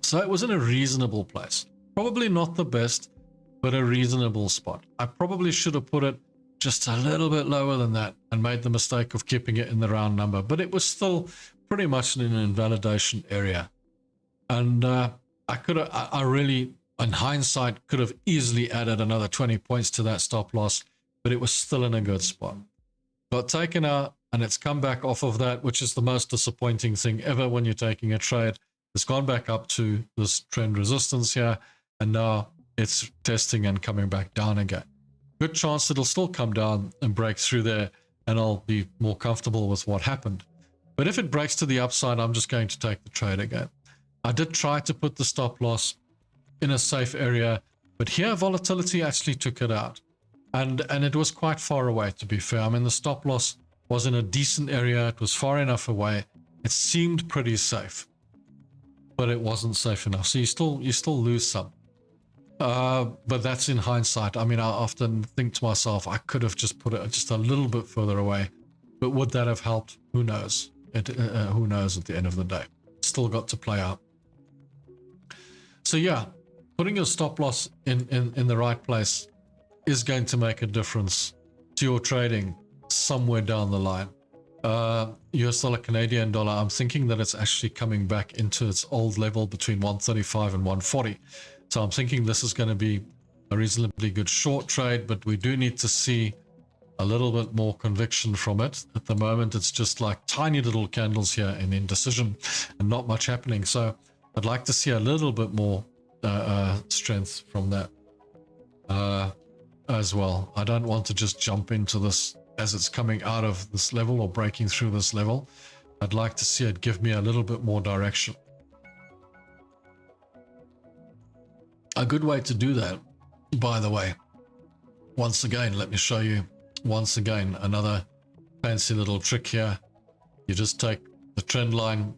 so it was in a reasonable place. Probably not the best, but a reasonable spot. I probably should have put it just a little bit lower than that and made the mistake of keeping it in the round number, but it was still pretty much in an invalidation area. And I really, in hindsight, could have easily added another 20 points to that stop loss, but it was still in a good spot. Got taken out and it's come back off of that, which is the most disappointing thing ever when you're taking a trade. It's gone back up to this trend resistance here, and now it's testing and coming back down again. Good chance it'll still come down and break through there, and I'll be more comfortable with what happened. But if it breaks to the upside, I'm just going to take the trade again. I did try to put the stop loss in a safe area, but here volatility actually took it out. And it was quite far away, to be fair. I mean, the stop loss was in a decent area. It was far enough away. It seemed pretty safe, but it wasn't safe enough. So you still lose some. But that's in hindsight. I mean, I often think to myself, I could have just put it just a little bit further away, but would that have helped? Who knows? Who knows at the end of the day? Still got to play out. So yeah, putting your stop loss in the right place is going to make a difference to your trading somewhere down the line. US dollar, Canadian dollar, I'm thinking that it's actually coming back into its old level between 135 and 140. So I'm thinking this is going to be a reasonably good short trade, but we do need to see a little bit more conviction from it. At the moment, it's just like tiny little candles here in indecision and not much happening. So I'd like to see a little bit more strength from that as well. I don't want to just jump into this as it's coming out of this level or breaking through this level. I'd like to see it give me a little bit more direction. A good way to do that, by the way, once again, let me show you once again another fancy little trick here. You just take the trend line,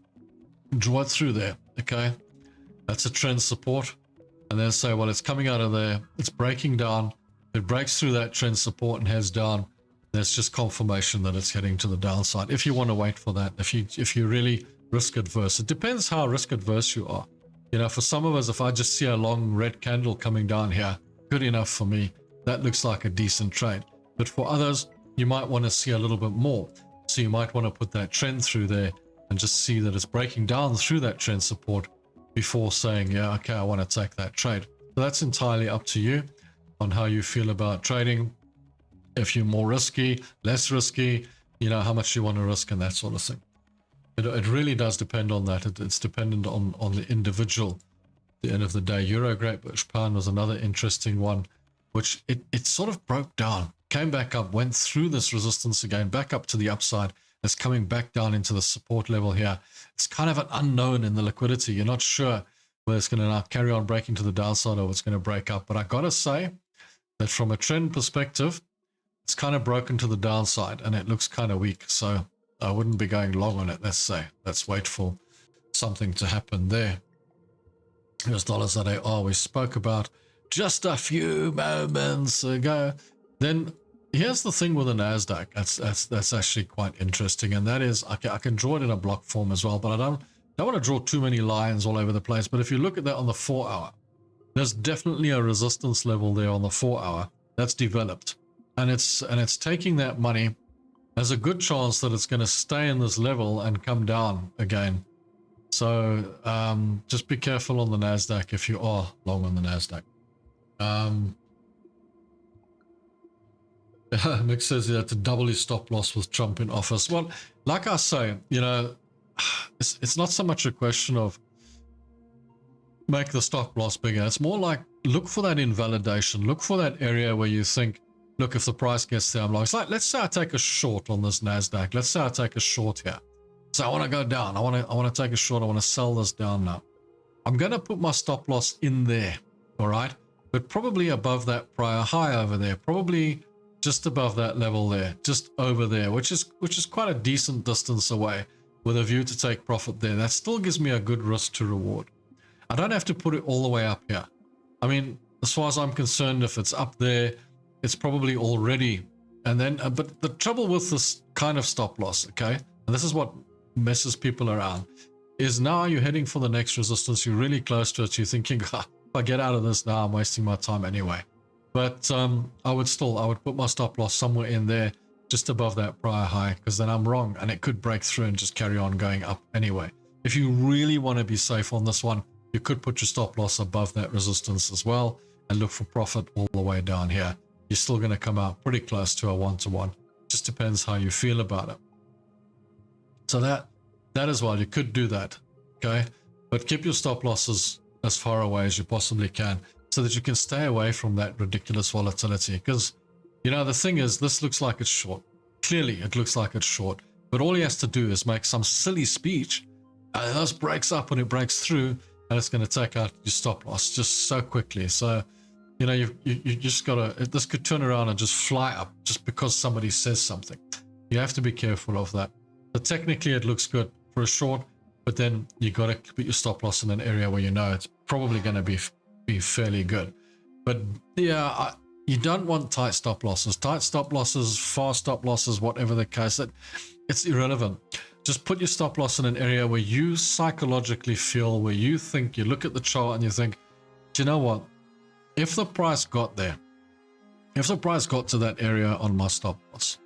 draw it through there, okay? That's a trend support, and then say, well, it's coming out of there, it's breaking down, it breaks through that trend support and heads down. That's just confirmation that it's heading to the downside. If you want to wait for that, if you're really risk adverse, it depends how risk adverse you are. You know, for some of us, if I just see a long red candle coming down here, good enough for me. That looks like a decent trade. But for others, you might want to see a little bit more. So you might want to put that trend through there and just see that it's breaking down through that trend support before saying, yeah, okay, I want to take that trade. So that's entirely up to you on how you feel about trading. If you're more risky, less risky, you know, how much you want to risk and that sort of thing. It really does depend on that. It's dependent on the individual at the end of the day. Euro Great British Pound was another interesting one, which it sort of broke down, came back up, went through this resistance again, back up to the upside. It's coming back down into the support level here. It's kind of an unknown in the liquidity. You're not sure whether it's going to now carry on breaking to the downside or it's going to break up. But I got to say that from a trend perspective, it's kind of broken to the downside and it looks kind of weak. So I wouldn't be going long on it, let's say. Let's wait for something to happen there. US dollars that we spoke about just a few moments ago. Then here's the thing with the NASDAQ. That's actually quite interesting, and that is I can draw it in a block form as well, but I don't want to draw too many lines all over the place. But if you look at that on the 4 hour, there's definitely a resistance level there on the 4 hour that's developed. and it's taking that money, there's a good chance that it's going to stay in this level and come down again. So just be careful on the NASDAQ if you are long on the NASDAQ. Nick says you had to double his stop loss with Trump in office. Well, like I say, you know, it's not so much a question of make the stop loss bigger. It's more like look for that invalidation. Look for that area where you think, look, if the price gets there, I'm long. It's like, let's say I take a short on this NASDAQ. Let's say I take a short here. So I want to go down. I want to take a short. I want to sell this down now. I'm going to put my stop loss in there, all right? But probably above that prior high over there. Probably just above that level there, just over there, which is quite a decent distance away with a view to take profit there. That still gives me a good risk to reward. I don't have to put it all the way up here. I mean, as far as I'm concerned, if it's up there, it's probably already. And then, but the trouble with this kind of stop loss, okay, and this is what messes people around, is now you're heading for the next resistance. You're really close to it. You're thinking, if I get out of this now, I'm wasting my time anyway. But I would put my stop loss somewhere in there, just above that prior high, because then I'm wrong and it could break through and just carry on going up anyway. If you really want to be safe on this one, you could put your stop loss above that resistance as well and look for profit all the way down here. You're still going to come out pretty close to a one-to-one. Just depends how you feel about it. So that as well, you could do that, okay? But keep your stop losses as far away as you possibly can so that you can stay away from that ridiculous volatility. Because, you know, the thing is, this looks like it's short. Clearly, it looks like it's short. But all he has to do is make some silly speech, and this breaks up and it breaks through, and it's going to take out your stop loss just so quickly. So, you know, you just got to, this could turn around and just fly up just because somebody says something. You have to be careful of that. But technically, it looks good for a short, but then you got to put your stop loss in an area where you know it's probably going to be fairly good. But yeah, you don't want tight stop losses. Tight stop losses, fast stop losses, whatever the case, it's irrelevant. Just put your stop loss in an area where you psychologically feel, where you think, you look at the chart and you think, do you know what? If the price got there, if the price got to that area on my stop loss,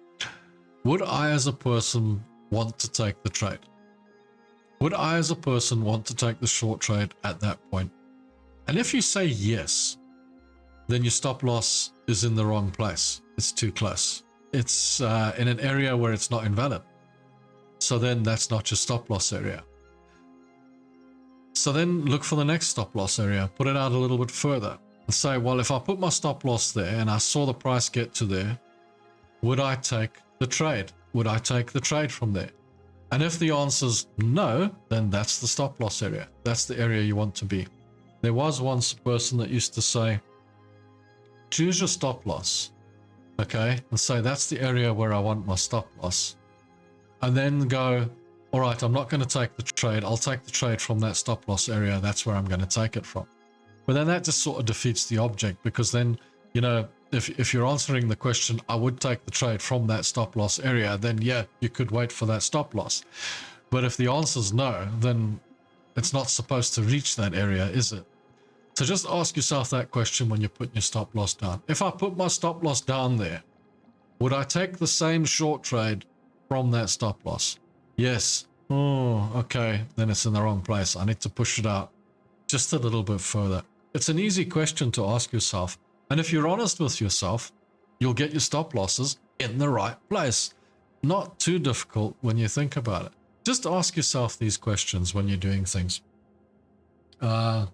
would I as a person want to take the trade? Would I as a person want to take the short trade at that point? And if you say yes, then your stop loss is in the wrong place. It's too close. It's in an area where it's not invalid. So then that's not your stop loss area. So then look for the next stop loss area, put it out a little bit further and say, well, if I put my stop loss there and I saw the price get to there, would I take the trade? Would I take the trade from there? And if the answer's no, then that's the stop loss area. That's the area you want to be. There was once a person that used to say, choose your stop loss, okay, and say that's the area where I want my stop loss. And then go, all right, I'm not going to take the trade. I'll take the trade from that stop loss area. That's where I'm going to take it from. But then that just sort of defeats the object, because then, you know, if you're answering the question, I would take the trade from that stop loss area, then yeah, you could wait for that stop loss. But if the answer's no, then it's not supposed to reach that area, is it? So just ask yourself that question when you're putting your stop loss down. If I put my stop loss down there, would I take the same short trade from that stop loss? Yes. Oh, okay. Then it's in the wrong place. I need to push it out just a little bit further. It's an easy question to ask yourself. And if you're honest with yourself, you'll get your stop losses in the right place. Not too difficult when you think about it. Just ask yourself these questions when you're doing things. Do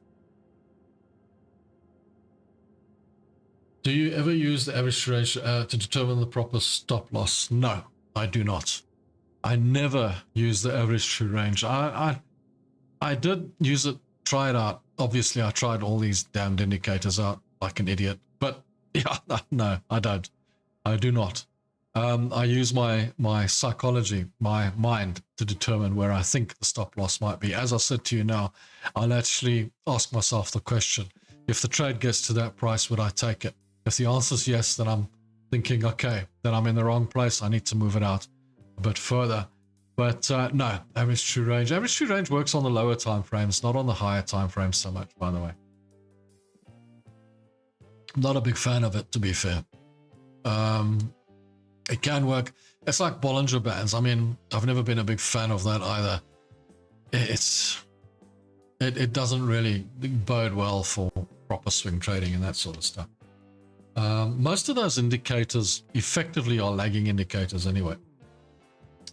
you ever use the average ratio to determine the proper stop loss? No, I do not. I never use the average true range. I did use it, try it out. Obviously, I tried all these damned indicators out like an idiot. But yeah, no, I don't. I do not. I use my psychology, my mind, to determine where I think the stop loss might be. As I said to you now, I'll actually ask myself the question, if the trade gets to that price, would I take it? If the answer is yes, then I'm thinking, okay, then I'm in the wrong place. I need to move it out a bit further. But no, average true range. Average true range works on the lower time frames, not on the higher time frames so much, by the way. Not a big fan of it, to be fair. It can work. It's like Bollinger Bands. I mean, I've never been a big fan of that either. It doesn't really bode well for proper swing trading and that sort of stuff. Most of those indicators effectively are lagging indicators anyway.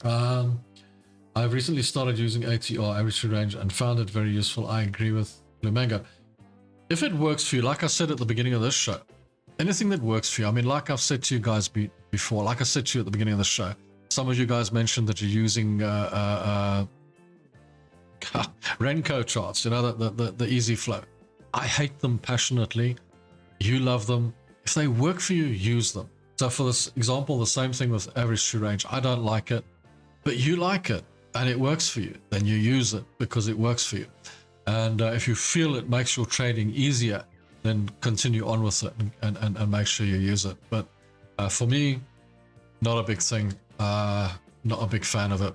I've recently started using ATR, average true range, and found it very useful. I agree with Blue Mango. If it works for you, like I said at the beginning of this show, anything that works for you. I mean, like I've said to you guys before, like I said to you at the beginning of the show, some of you guys mentioned that you're using Renko charts, you know, the easy flow. I hate them passionately. You love them. If they work for you, use them. So for this example, the same thing with average true range. I don't like it, but you like it and it works for you. Then you use it because it works for you. And if you feel it makes your trading easier, then continue on with it and make sure you use it. But for me, not a big thing. Not a big fan of it.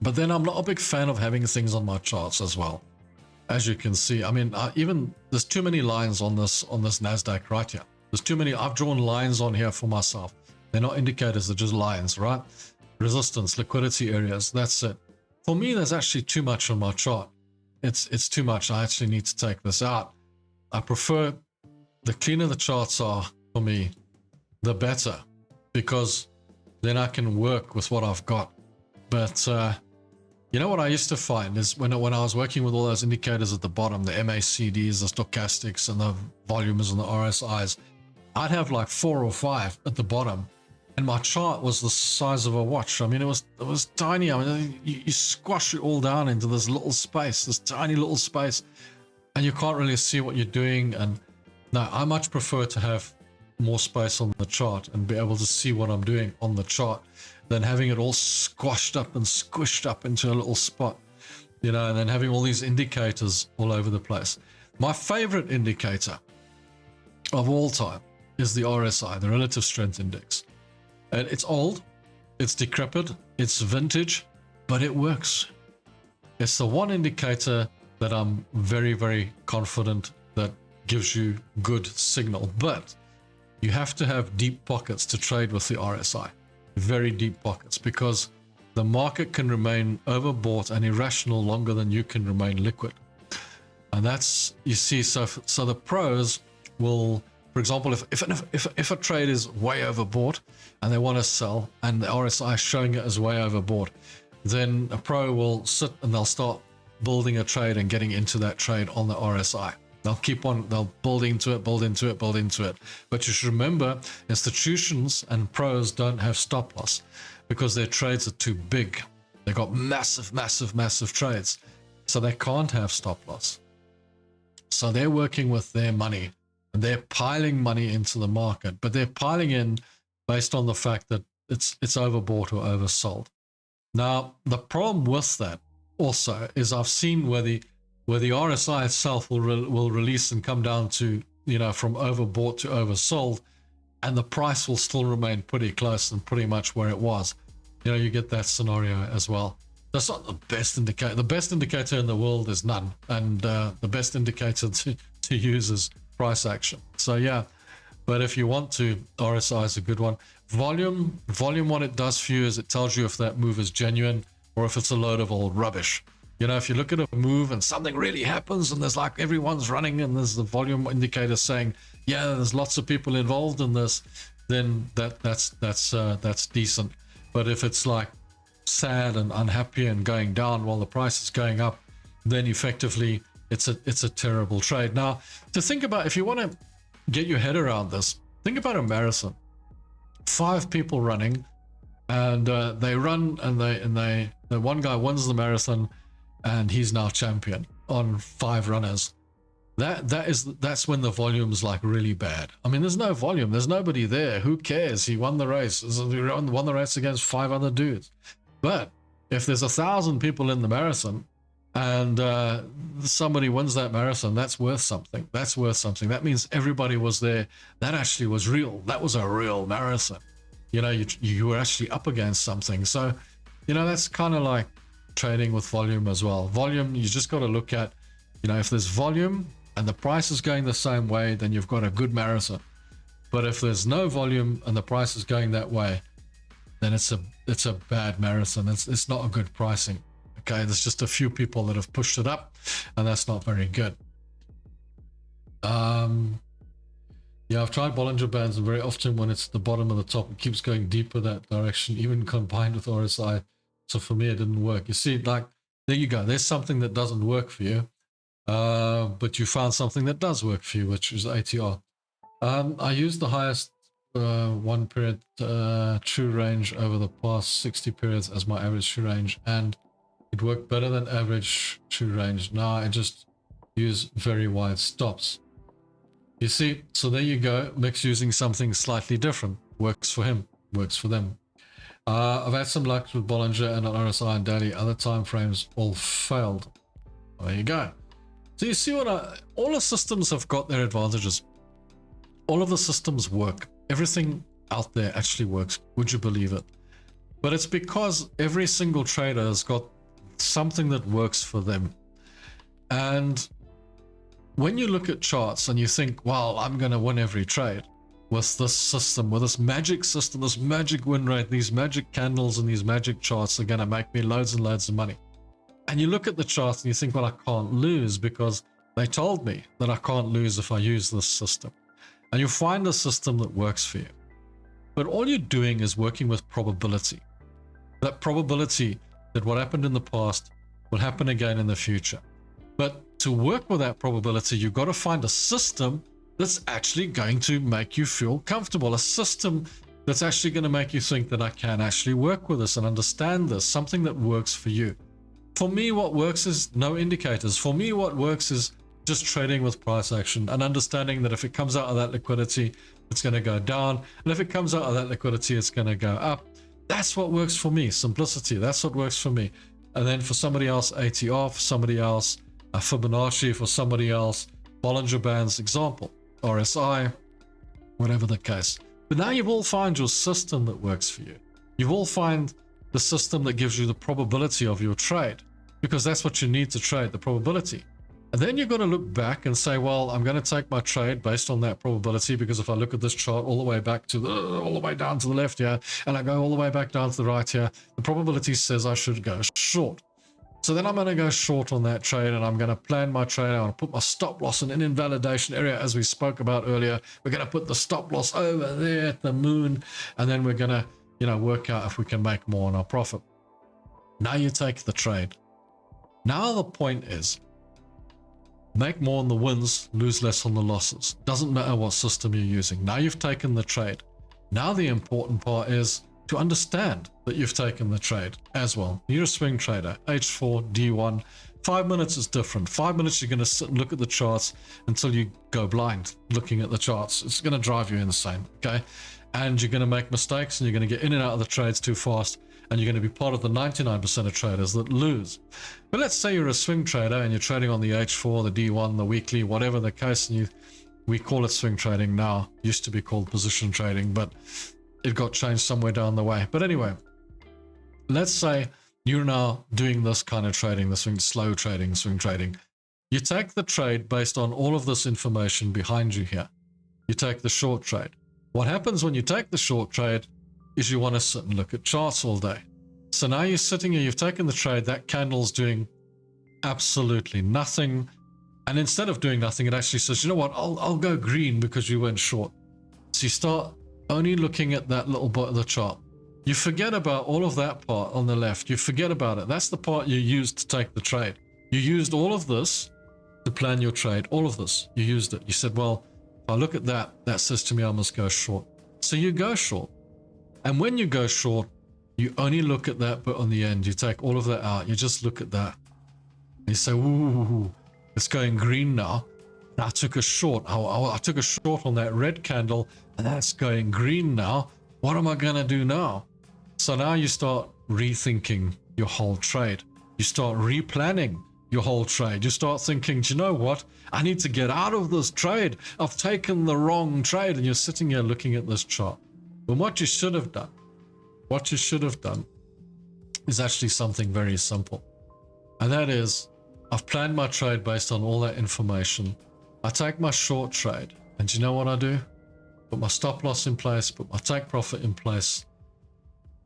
But then I'm not a big fan of having things on my charts as well. As you can see, I mean, even there's too many lines on this NASDAQ right here. There's too many. I've drawn lines on here for myself. They're not indicators, they're just lines, right? Resistance, liquidity areas, that's it. For me, there's actually too much on my chart. It's too much. I actually need to take this out. I prefer, the cleaner the charts are for me, the better, because then I can work with what I've got. But you know what I used to find is when I was working with all those indicators at the bottom, the MACDs, the stochastics, and the volumes and the RSIs, I'd have like 4 or 5 at the bottom, and my chart was the size of a watch. I mean, it was tiny. I mean, you squash it all down into this little space, this tiny little space, and you can't really see what you're doing. And no, I much prefer to have more space on the chart and be able to see what I'm doing on the chart than having it all squashed up and squished up into a little spot, you know, and then having all these indicators all over the place. My favorite indicator of all time is the RSI, the Relative Strength Index. And it's old, it's decrepit, it's vintage, but it works. It's the one indicator that I'm very, very confident that gives you good signal. But you have to have deep pockets to trade with the RSI. Very deep pockets, because the market can remain overbought and irrational longer than you can remain liquid. And that's, you see, so the pros will, for example, if a trade is way overbought and they want to sell and the RSI is showing it as way overbought, then a pro will sit and they'll start building a trade and getting into that trade on the RSI. They'll keep on, they'll build into it, build into it, build into it. But you should remember, institutions and pros don't have stop loss because their trades are too big. They've got massive, massive, massive trades. So they can't have stop loss. So they're working with their money and they're piling money into the market, but they're piling in based on the fact that it's overbought or oversold. Now, the problem with that also is I've seen where the RSI itself will release and come down to, you know, from overbought to oversold, and the price will still remain pretty close and pretty much where it was. You know, you get that scenario as well. That's not the best indicator. The best indicator in the world is none, and the best indicator to use is price action. So yeah, but if you want to, RSI is a good one. Volume, what it does for you is it tells you if that move is genuine or if it's a load of old rubbish. You know, if you look at a move and something really happens and there's like everyone's running and there's the volume indicator saying, yeah, there's lots of people involved in this, then that's decent. But if it's like sad and unhappy and going down while the price is going up, then effectively it's a terrible trade. Now, to think about, if you want to get your head around this, think about a marathon. 5 people running, and they run, and the one guy wins the marathon, and he's now champion on 5 runners. That's when the volume's like really bad. I mean, there's no volume, there's nobody there. Who cares? He won the race. He won the race against 5 other dudes. But if there's 1,000 people in the marathon, and somebody wins that marathon, that's worth something. That's worth something. That means everybody was there. That actually was real. That was a real marathon. You know, you were actually up against something. So, you know, that's kind of like trading with volume as well. Volume, you just got to look at, you know, if there's volume and the price is going the same way, then you've got a good marathon. But if there's no volume and the price is going that way, then it's a bad marathon. It's not a good pricing. Okay, there's just a few people that have pushed it up, and that's not very good. Yeah, I've tried Bollinger Bands, and very often when it's at the bottom of the top, it keeps going deeper that direction, even combined with RSI. So for me, it didn't work. You see, like, there you go. There's something that doesn't work for you, but you found something that does work for you, which is ATR. I used the highest 1 period true range over the past 60 periods as my average true range, and it worked better than average true range. Now I just use very wide stops. You see, so there you go. Mick's using something slightly different. Works for him, works for them. I've had some luck with Bollinger and RSI and daily. Other time frames all failed. There you go. So you see what all the systems have got their advantages. All of the systems work. Everything out there actually works. Would you believe it? But it's because every single trader has got something that works for them. And when you look at charts and you think, well, I'm going to win every trade with this system, with this magic system, this magic win rate, these magic candles and these magic charts are going to make me loads and loads of money. And you look at the charts and you think, well, I can't lose because they told me that I can't lose if I use this system. And you find a system that works for you. But all you're doing is working with probability. That probability that what happened in the past will happen again in the future. But to work with that probability, you've got to find a system that's actually going to make you feel comfortable. A system that's actually going to make you think that I can actually work with this and understand this, something that works for you. For me, what works is no indicators. For me, what works is just trading with price action and understanding that if it comes out of that liquidity, it's going to go down. And if it comes out of that liquidity, it's going to go up. That's what works for me. Simplicity. That's what works for me. And then for somebody else, ATR, for somebody else, Fibonacci, for somebody else, Bollinger Bands, example, RSI, whatever the case. But now you've all found your system that works for you. You've all found the system that gives you the probability of your trade, because that's what you need to trade, the probability. And then you've got to look back and say, well, I'm going to take my trade based on that probability, because if I look at this chart all the way back to all the way down to the left here, and I go all the way back down to the right here, the probability says I should go short. So then I'm going to go short on that trade, and I'm going to plan my trade. I'm going to put my stop loss in an invalidation area, as we spoke about earlier. We're going to put the stop loss over there at the moon, and then we're going to, work out if we can make more on our profit. Now you take the trade. Now the point is, make more on the wins, lose less on the losses. Doesn't matter what system you're using. Now you've taken the trade. Now the important part is to understand that you've taken the trade as well. You're a swing trader, H4, D1. 5 minutes is different. 5 minutes you're going to sit and look at the charts until you go blind looking at the charts. It's going to drive you insane, okay? And you're going to make mistakes, and you're going to get in and out of the trades too fast, and you're going to be part of the 99% of traders that lose. But let's say you're a swing trader and you're trading on the H4, the D1, the weekly, whatever the case, and we call it swing trading now. Used to be called position trading, but it got changed somewhere down the way. But anyway, let's say you're now doing this kind of trading, the slow trading, swing trading. You take the trade based on all of this information behind you here. You take the short trade. What happens when you take the short trade is you want to sit and look at charts all day. So now you're sitting here, you've taken the trade, that candle's doing absolutely nothing. And instead of doing nothing, it actually says, you know what, I'll go green because you went short. So you start only looking at that little bit of the chart. You forget about all of that part on the left. You forget about it. That's the part you used to take the trade. You used all of this to plan your trade. All of this, you used it. You said, well, if I look at that, that says to me I must go short. So you go short. And when you go short, you only look at that bit on the end. You take all of that out. You just look at that. And you say, ooh, it's going green now. I took a short. I took a short on that red candle, and that's going green now. What am I going to do now? So now you start rethinking your whole trade. You start replanning your whole trade. You start thinking, do you know what? I need to get out of this trade. I've taken the wrong trade. And you're sitting here looking at this chart. But what you should have done is actually something very simple. And that is, I've planned my trade based on all that information. I take my short trade, and do you know what I do? put my stop loss in place, put my take profit in place,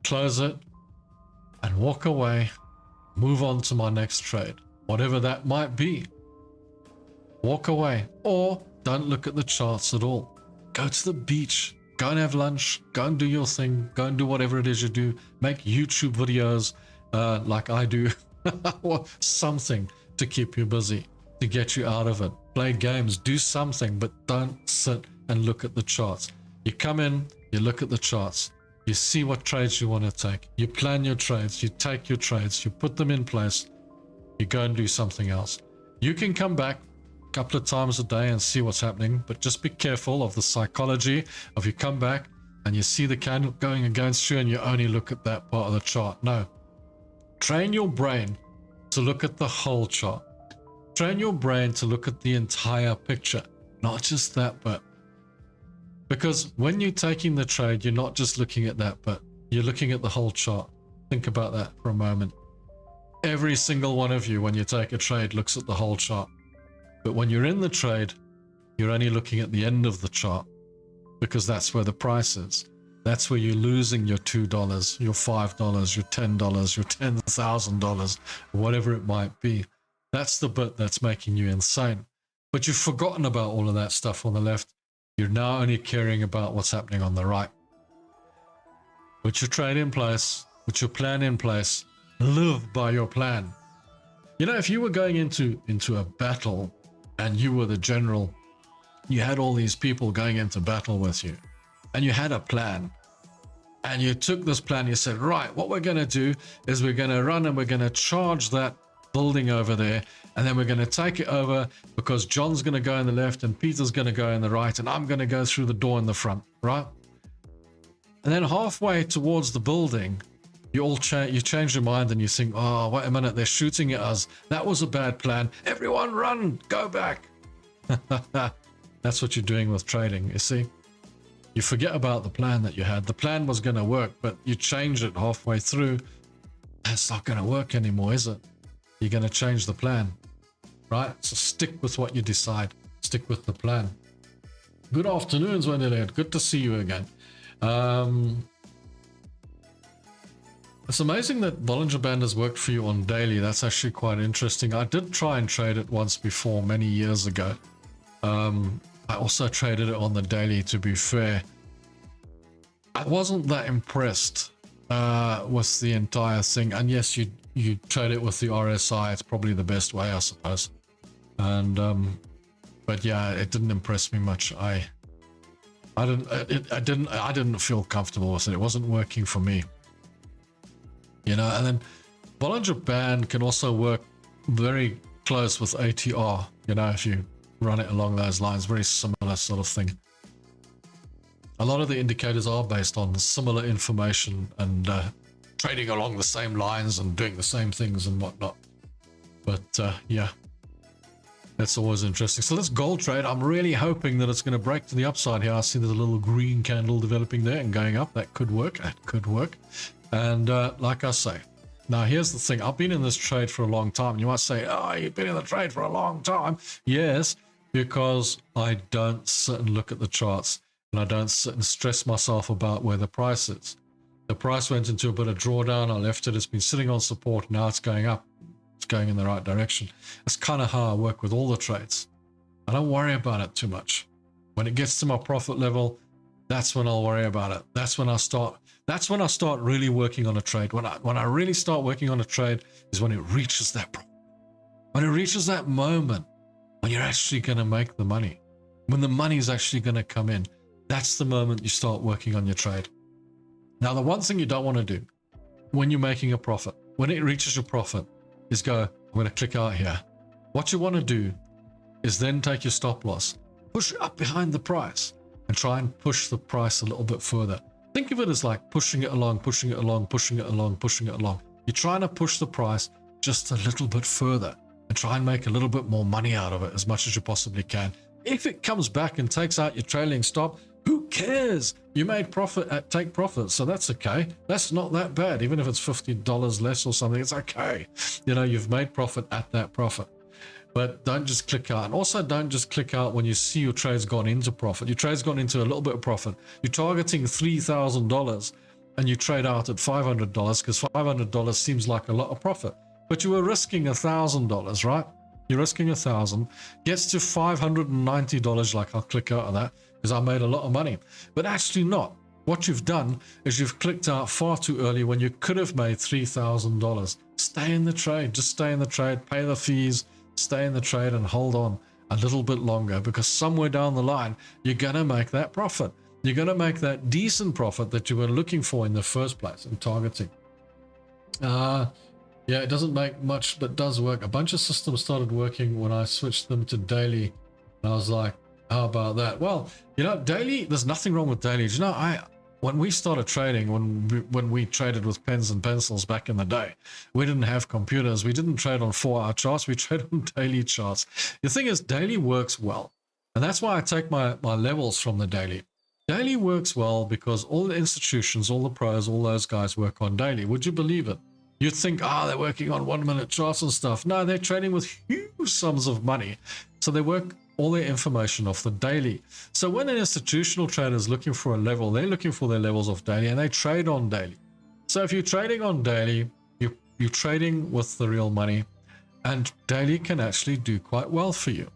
close it, and walk away, move on to my next trade, whatever that might be. Walk away, or don't look at the charts at all. Go to the beach, go and have lunch, go and do your thing, go and do whatever it is you do. Make YouTube videos like I do, or something to keep you busy, to get you out of it. Play games, do something, but don't sit and look at the charts. You come in, you look at the charts, you see what trades you want to take, you plan your trades, you take your trades, you put them in place, you go and do something else. You can come back a couple of times a day and see what's happening, but just be careful of the psychology of you come back and you see the candle going against you and you only look at that part of the chart. No. Train your brain to look at the whole chart. Train your brain to look at the entire picture, not just that bit. Because when you're taking the trade, you're not just looking at that bit, you're looking at the whole chart. Think about that for a moment. Every single one of you, when you take a trade, looks at the whole chart. But when you're in the trade, you're only looking at the end of the chart, because that's where the price is. That's where you're losing your $2, your $5, your $10, your $10,000, whatever it might be. That's the bit that's making you insane. But you've forgotten about all of that stuff on the left. You're now only caring about what's happening on the right. Put your trade in place, put your plan in place, live by your plan. You know, if you were going into a battle and you were the general, you had all these people going into battle with you, and you had a plan, and you took this plan, you said, right, what we're going to do is we're going to run and we're going to charge that building over there, and then we're going to take it over because John's going to go in the left and Peter's going to go in the right, and I'm going to go through the door in the front, right? And then halfway towards the building, you change your mind and you think, oh, wait a minute, they're shooting at us. That was a bad plan. Everyone run, go back. That's what you're doing with trading, you see. You forget about the plan that you had. The plan was going to work, but you change it halfway through. It's not going to work anymore, is it? You're going to change the plan, right? So stick with what you decide. Stick with the plan. Good afternoon, Zwaneled. Good to see you again. It's amazing that Bollinger Band has worked for you on daily. That's actually quite interesting. I did try and trade it once before, many years ago. I also traded it on the daily, to be fair. I wasn't that impressed with the entire thing. And yes, you trade it with the RSI. It's probably the best way, I suppose. And but yeah, it didn't impress me much. I didn't feel comfortable with it. It wasn't working for me. You know, and then Bollinger Band can also work very close with ATR, you know, if you run it along those lines. Very similar sort of thing. A lot of the indicators are based on similar information and trading along the same lines and doing the same things and whatnot. But yeah, that's always interesting. So this gold trade, I'm really hoping that it's going to break to the upside here. I see there's a little green candle developing there and going up. That could work. That could work. And like I say, now here's the thing. I've been in this trade for a long time. You might say, oh, you've been in the trade for a long time. Yes, because I don't sit and look at the charts, and I don't sit and stress myself about where the price is. The price went into a bit of drawdown. I left it. It's been sitting on support. Now it's going up. It's going in the right direction. That's kind of how I work with all the trades. I don't worry about it too much. When it gets to my profit level, that's when I'll worry about it. That's when I start really working on a trade. When I really start working on a trade is when it reaches that point. When it reaches that moment when you're actually going to make the money. When the money is actually going to come in. That's the moment you start working on your trade. Now, the one thing you don't want to do when you're making a profit, when it reaches your profit, is go, I'm going to click out here. What you want to do is then take your stop loss, push it up behind the price, and try and push the price a little bit further. Think of it as like pushing it along, pushing it along, pushing it along, pushing it along. You're trying to push the price just a little bit further and try and make a little bit more money out of it as much as you possibly can. If it comes back and takes out your trailing stop, who cares? You made profit at take profit, so that's okay. That's not that bad. Even if it's $50 less or something, it's okay. You know, you've made profit at that profit. But don't just click out. And also don't just click out when you see your trade's gone into profit. Your trade's gone into a little bit of profit. You're targeting $3,000 and you trade out at $500 because $500 seems like a lot of profit. But you were risking $1,000, right? You're risking 1,000, gets to $590, like I'll click out of that because I made a lot of money. But actually not. What you've done is you've clicked out far too early when you could have made $3,000. Stay in the trade, just stay in the trade, pay the fees, stay in the trade and hold on a little bit longer, because somewhere down the line, you're going to make that profit. You're going to make that decent profit that you were looking for in the first place and targeting. Yeah, it doesn't make much, but does work. A bunch of systems started working when I switched them to daily. And I was like, how about that? Well, you know, daily, there's nothing wrong with daily. You know, when we started trading, when we traded with pens and pencils back in the day, we didn't have computers. We didn't trade on 4-hour charts. We traded on daily charts. The thing is, daily works well. And that's why I take my levels from the daily. Daily works well because all the institutions, all the pros, all those guys work on daily. Would you believe it? You'd think, they're working on 1-minute charts and stuff. No, they're trading with huge sums of money. So they work all their information off the daily. So when an institutional trader is looking for a level, they're looking for their levels of daily and they trade on daily. So if you're trading on daily, you're trading with the real money, and daily can actually do quite well for you.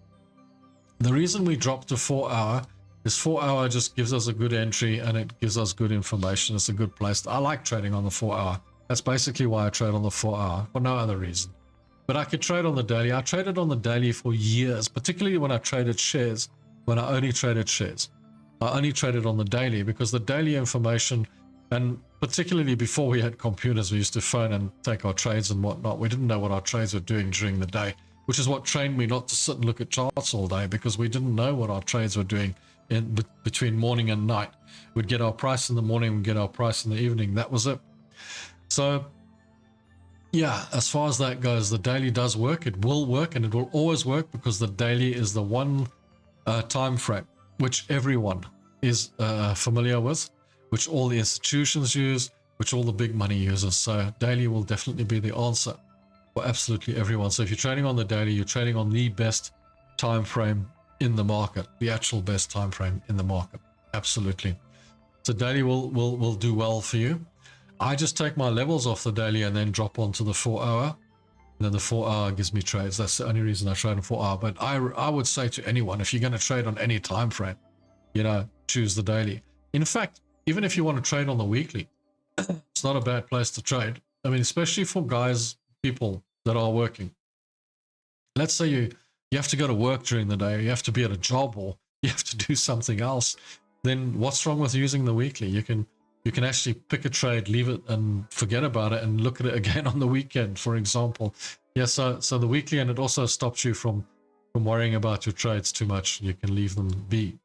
The reason we dropped to 4-hour is 4-hour just gives us a good entry and it gives us good information. It's a good place. I like trading on the 4-hour. That's basically why I trade on the 4-hour, for no other reason. But I could trade on the daily. I traded on the daily for years, particularly when I traded shares, when I only traded shares. I only traded on the daily because the daily information, and particularly before we had computers, we used to phone and take our trades and whatnot. We didn't know what our trades were doing during the day, which is what trained me not to sit and look at charts all day, because we didn't know what our trades were doing between morning and night. We'd get our price in the morning, we'd get our price in the evening. That was it. So yeah, as far as that goes, the daily does work. It will work, and it will always work, because the daily is the one time frame which everyone is familiar with, which all the institutions use, which all the big money uses. So daily will definitely be the answer for absolutely everyone. So if you're trading on the daily, you're trading on the best time frame in the market, the actual best time frame in the market. Absolutely. So daily will do well for you. I just take my levels off the daily and then drop onto the 4-hour. And then the 4-hour gives me trades. That's the only reason I trade on 4-hour. But I would say to anyone, if you're going to trade on any time frame, you know, choose the daily. In fact, even if you want to trade on the weekly, it's not a bad place to trade. I mean, especially for people that are working. Let's say you have to go to work during the day, or you have to be at a job, or you have to do something else. Then what's wrong with using the weekly? You can actually pick a trade, leave it and forget about it, and look at it again on the weekend, for example. Yeah, so the weekly, and it also stops you from worrying about your trades too much. You can leave them be.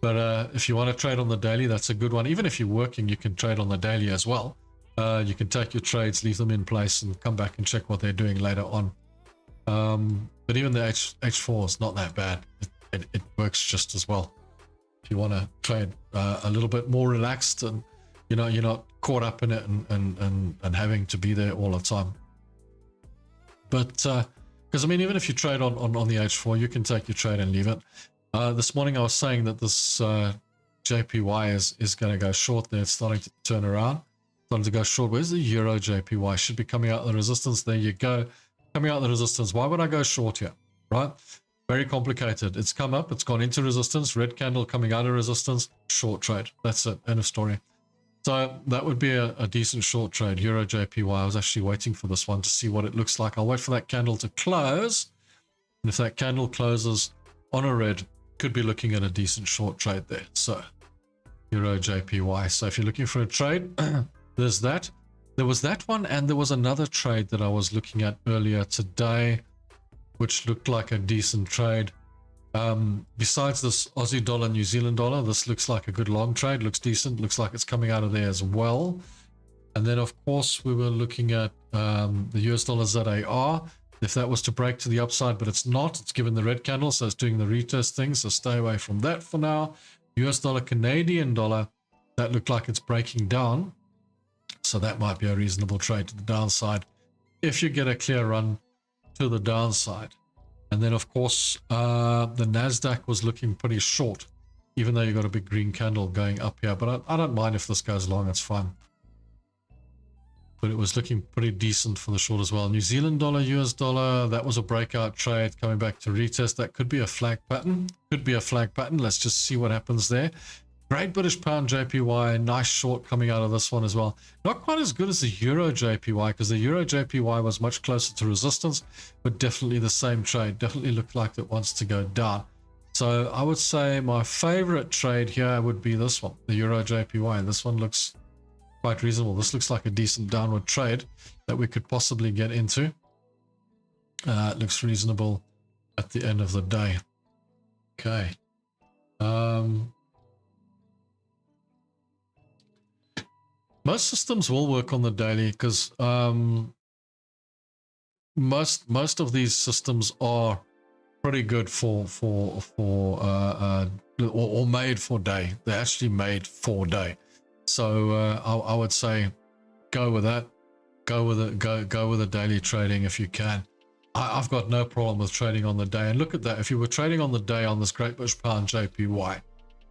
But if you want to trade on the daily, that's a good one. Even if you're working, you can trade on the daily as well. You can take your trades, leave them in place, and come back and check what they're doing later on. But even the H4 is not that bad. It works just as well. If you want to trade a little bit more relaxed, and you know, you're not caught up in it and having to be there all the time. But because I mean, even if you trade on the H4, you can take your trade and leave it. This morning I was saying that this JPY is going to go short there. It's starting to turn around, starting to go short. Where's the Euro JPY? Should be coming out of the resistance. There you go, coming out of the resistance. Why would I go short here? Right? Very complicated. It's come up, it's gone into resistance, red candle coming out of resistance, short trade. That's it, end of story. So that would be a decent short trade, Euro JPY. I was actually waiting for this one to see what it looks like. I'll wait for that candle to close. And if that candle closes on a red, could be looking at a decent short trade there. So Euro JPY. So if you're looking for a trade, there's that. There was that one, and there was another trade that I was looking at earlier today, which looked like a decent trade. Besides this Aussie dollar, New Zealand dollar, this looks like a good long trade, looks decent, looks like it's coming out of there as well. And then of course we were looking at the US dollar ZAR. If that was to break to the upside, but it's not, it's given the red candle, so it's doing the retest thing, so stay away from that for now. US dollar, Canadian dollar, that looked like it's breaking down, so that might be a reasonable trade to the downside if you get a clear run to the downside. And then, of course, the NASDAQ was looking pretty short, even though you got a big green candle going up here. But I don't mind if this goes long, it's fine. But it was looking pretty decent for the short as well. New Zealand dollar, US dollar, that was a breakout trade coming back to retest. That could be a flag pattern. Could be a flag pattern. Let's just see what happens there. Great British Pound JPY, nice short coming out of this one as well. Not quite as good as the Euro JPY, because the Euro JPY was much closer to resistance, but definitely the same trade. Definitely looked like it wants to go down. So I would say my favorite trade here would be this one, the Euro JPY. This one looks quite reasonable. This looks like a decent downward trade that we could possibly get into. It looks reasonable at the end of the day. Okay. Most systems will work on the daily because most of these systems are pretty good or made for day. They're actually made for day. So I would say go with that. Go with it. Go with the daily trading if you can. I've got no problem with trading on the day. And look at that. If you were trading on the day on this Great British Pound JPY,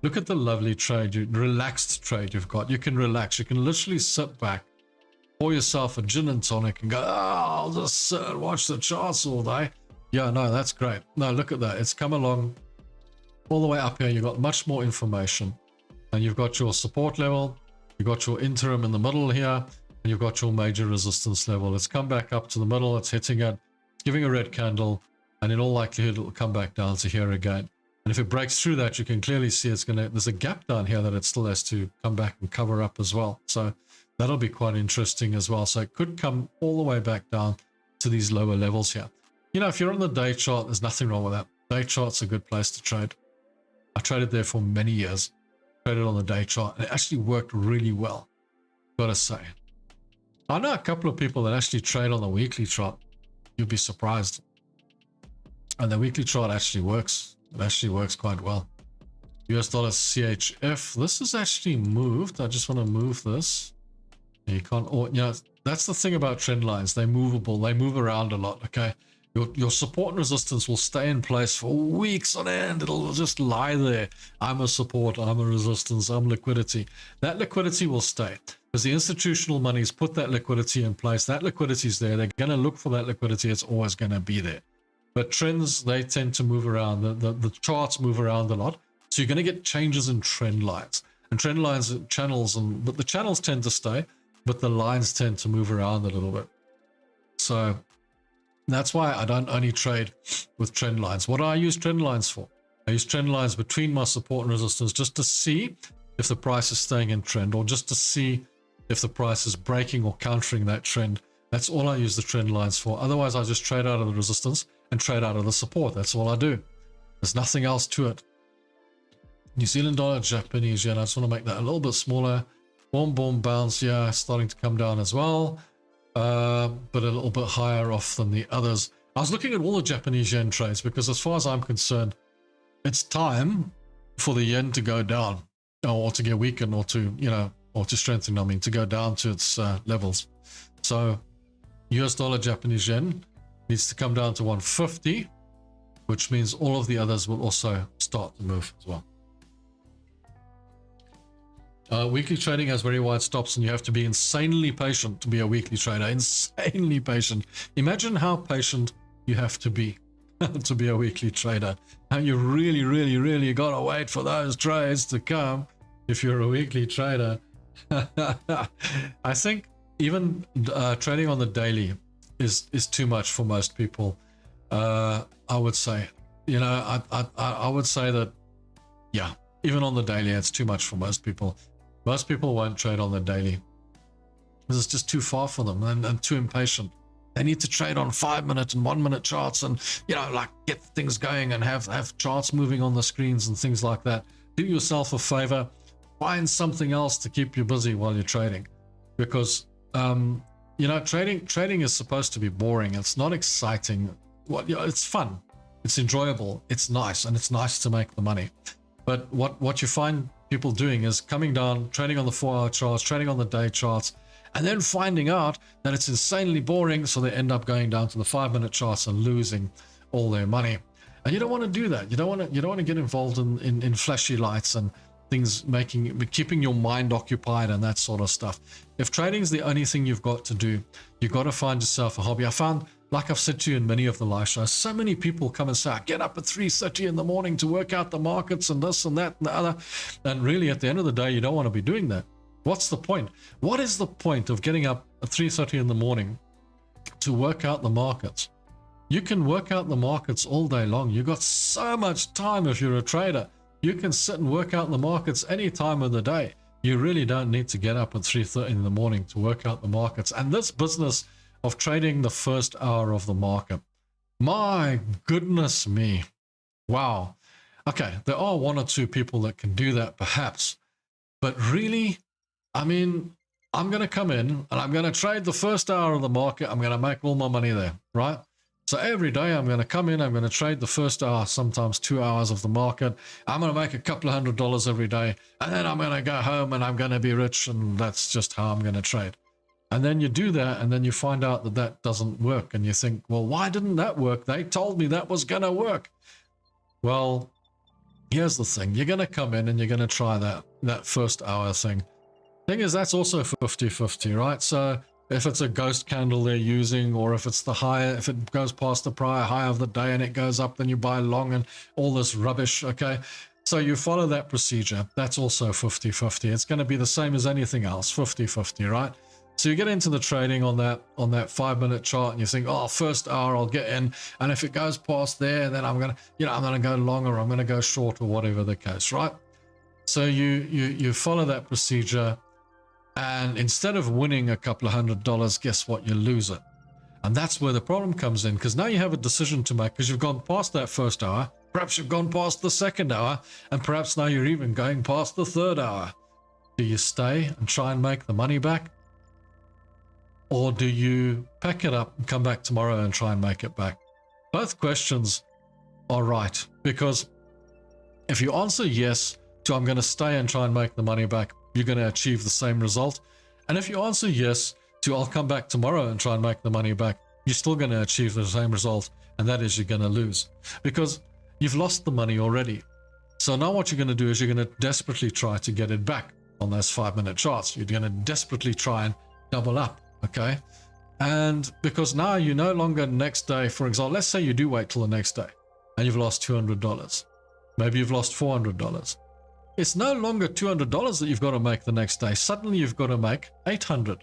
look at the lovely trade, relaxed trade you've got. You can relax. You can literally sit back, pour yourself a gin and tonic and go, oh, I'll just sit and watch the charts all day. Yeah, no, that's great. No, look at that. It's come along all the way up here. You've got much more information. And you've got your support level. You've got your interim in the middle here. And you've got your major resistance level. It's come back up to the middle. It's hitting it, giving a red candle. And in all likelihood, it'll come back down to here again. And if it breaks through that, you can clearly see there's a gap down here that it still has to come back and cover up as well. So that'll be quite interesting as well. So it could come all the way back down to these lower levels here. You know, if you're on the day chart, there's nothing wrong with that. Day chart's a good place to trade. I traded there for many years. Traded on the day chart, and it actually worked really well, gotta say. I know a couple of people that actually trade on the weekly chart. You'd be surprised. And the weekly chart actually works. It actually works quite well. US dollar CHF. This is actually moved. I just want to move this. You can't, or, you know, that's the thing about trend lines. They're movable. They move around a lot, okay? Your support and resistance will stay in place for weeks on end. It'll just lie there. I'm a support, I'm a resistance, I'm liquidity. That liquidity will stay because the institutional money's put that liquidity in place. That liquidity is there. They're going to look for that liquidity. It's always going to be there. But trends, they tend to move around. The charts move around a lot. So you're going to get changes in trend lines. And trend lines, channels, but the channels tend to stay, but the lines tend to move around a little bit. So that's why I don't only trade with trend lines. What do I use trend lines for? I use trend lines between my support and resistance just to see if the price is staying in trend, or just to see if the price is breaking or countering that trend. That's all I use the trend lines for. Otherwise, I just trade out of the resistance and trade out of the support. That's all I do. There's nothing else to it. New Zealand dollar, Japanese yen. I just want to make that a little bit smaller. Boom, bounce. Yeah, starting to come down as well. But a little bit higher off than the others. I was looking at all the Japanese yen trades because as far as I'm concerned, it's time for the yen to go down, or to get weakened, or to, you know, or to strengthen, I mean, to go down to its levels. So US dollar, Japanese yen needs to come down to 150, which means all of the others will also start to move as well. Weekly trading has very wide stops, and you have to be insanely patient to be a weekly trader. Insanely patient. Imagine how patient you have to be to be a weekly trader. And you really gotta wait for those trades to come if you're a weekly trader. I think even trading on the daily is too much for most people. I would say, you know, I would say that, yeah, even on the daily, it's too much for most people. Most people won't trade on the daily because it's just too far for them and too impatient. They need to trade on 5-minute and 1-minute charts and, you know, like get things going and have charts moving on the screens and things like that. Do yourself a favor, find something else to keep you busy while you're trading, because, you know, trading is supposed to be boring. It's not exciting. Well, you know, it's fun. It's enjoyable. It's nice. And it's nice to make the money. But what you find people doing is coming down, trading on the 4-hour charts, trading on the day charts, and then finding out that it's insanely boring, so they end up going down to the 5-minute charts and losing, all their money. And you don't want to do that. You don't want to get involved in flashy lights and things, keeping your mind occupied and that sort of stuff. If trading is the only thing you've got to do, you've got to find yourself a hobby. I found, like I've said to you in many of the live shows, so many people come and say, I get up at 3:30 in the morning to work out the markets and this and that and the other. And really, at the end of the day, you don't want to be doing that. What's the point? What is the point of getting up at 3:30 in the morning to work out the markets? You can work out the markets all day long. You've got so much time if you're a trader. You can sit and work out the markets any time of the day. You really don't need to get up at 3:30 in the morning to work out the markets. And this business of trading the first hour of the market, my goodness me. Wow. Okay, there are one or two people that can do that perhaps. But really, I mean, I'm going to come in and I'm going to trade the first hour of the market. I'm going to make all my money there, right? So every day I'm going to come in, I'm going to trade the first hour, sometimes 2 hours of the market. I'm going to make a couple of $100 every day. And then I'm going to go home and I'm going to be rich. And that's just how I'm going to trade. And then you do that and then you find out that that doesn't work. And you think, well, why didn't that work? They told me that was going to work. Well, here's the thing. You're going to come in and you're going to try that first hour thing. Thing is, that's also 50-50, right? So if it's a ghost candle they're using, or if it's the higher, if it goes past the prior high of the day and it goes up, then you buy long and all this rubbish, okay? So you follow that procedure. That's also 50-50. It's going to be the same as anything else, 50-50, right? So you get into the trading on that 5-minute chart and you think, oh, first hour I'll get in, and if it goes past there, then I'm going to, I'm going to go long, or I'm going to go short, or whatever the case, right? So you follow that procedure. And instead of winning a couple of $100, guess what? You lose it. And that's where the problem comes in, because now you have a decision to make, because you've gone past that first hour. Perhaps you've gone past the second hour, and perhaps now you're even going past the third hour. Do you stay and try and make the money back? Or do you pack it up and come back tomorrow and try and make it back? Both questions are right, because if you answer yes to I'm going to stay and try and make the money back, you're going to achieve the same result. And if you answer yes to I'll come back tomorrow and try and make the money back, you're still going to achieve the same result, and that is you're going to lose, because you've lost the money already. So now what you're going to do is you're going to desperately try to get it back on those 5-minute charts. You're going to desperately try and double up, okay? And because now you no longer next day, for example, let's say you do wait till the next day and you've lost $200. Maybe you've lost $400. It's no longer $200 that you've got to make the next day. Suddenly you've got to make $800,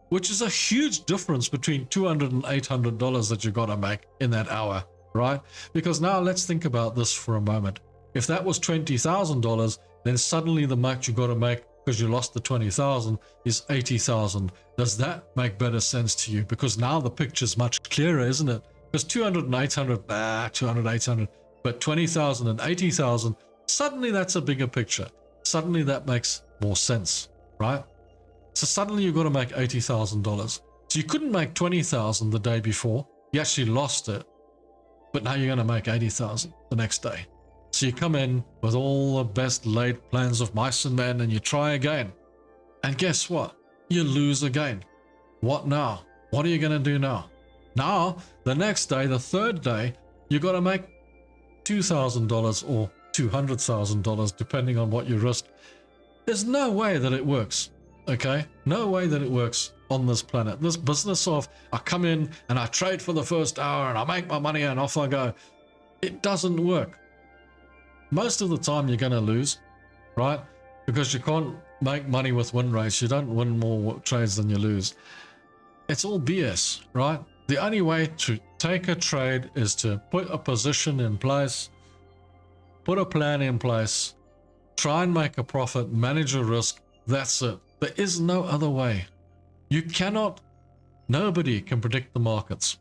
which is a huge difference between $200 and $800 that you've got to make in that hour, right? Because now let's think about this for a moment. If that was $20,000, then suddenly the much you've got to make because you lost the 20,000 is 80,000. Does that make better sense to you? Because now the picture's much clearer, isn't it? Because 200 and 800, 200, 800, but 20,000 and 80,000, suddenly that's a bigger picture. Suddenly that makes more sense, right? So suddenly you've got to make $80,000. So you couldn't make 20,000 the day before. You actually lost it, but now you're going to make 80,000 the next day. So you come in with all the best laid plans of mice and men, and you try again. And guess what? You lose again. What now? What are you going to do now? Now, the next day, the third day, you got to make $2,000 or $200,000, depending on what you risk. There's no way that it works, okay? No way that it works on this planet. This business of I come in and I trade for the first hour and I make my money and off I go. It doesn't work. Most of the time you're going to lose, right? Because you can't make money with win rates. You don't win more trades than you lose. It's all BS, right? The only way to take a trade is to put a position in place, put a plan in place, try and make a profit, manage a risk. That's it. There is no other way. You cannot, nobody can predict the markets.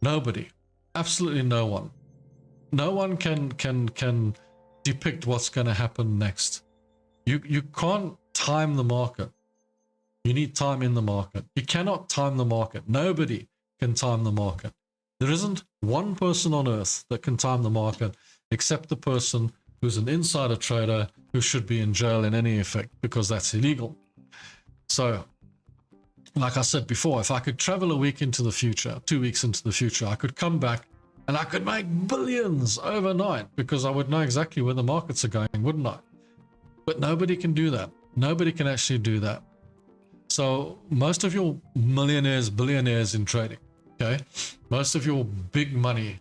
Nobody, absolutely no one. No one can depict what's going to happen next. You can't time the market. You need time in the market. You cannot time the market. Nobody can time the market. There isn't one person on earth that can time the market except the person who's an insider trader who should be in jail in any effect, because that's illegal. So, like I said before, if I could travel a week into the future, 2 weeks into the future, I could come back And I could make billions overnight because I would know exactly where the markets are going, wouldn't I? But nobody can do that. Nobody can actually do that. So most of your millionaires, billionaires in trading, okay, most of your big money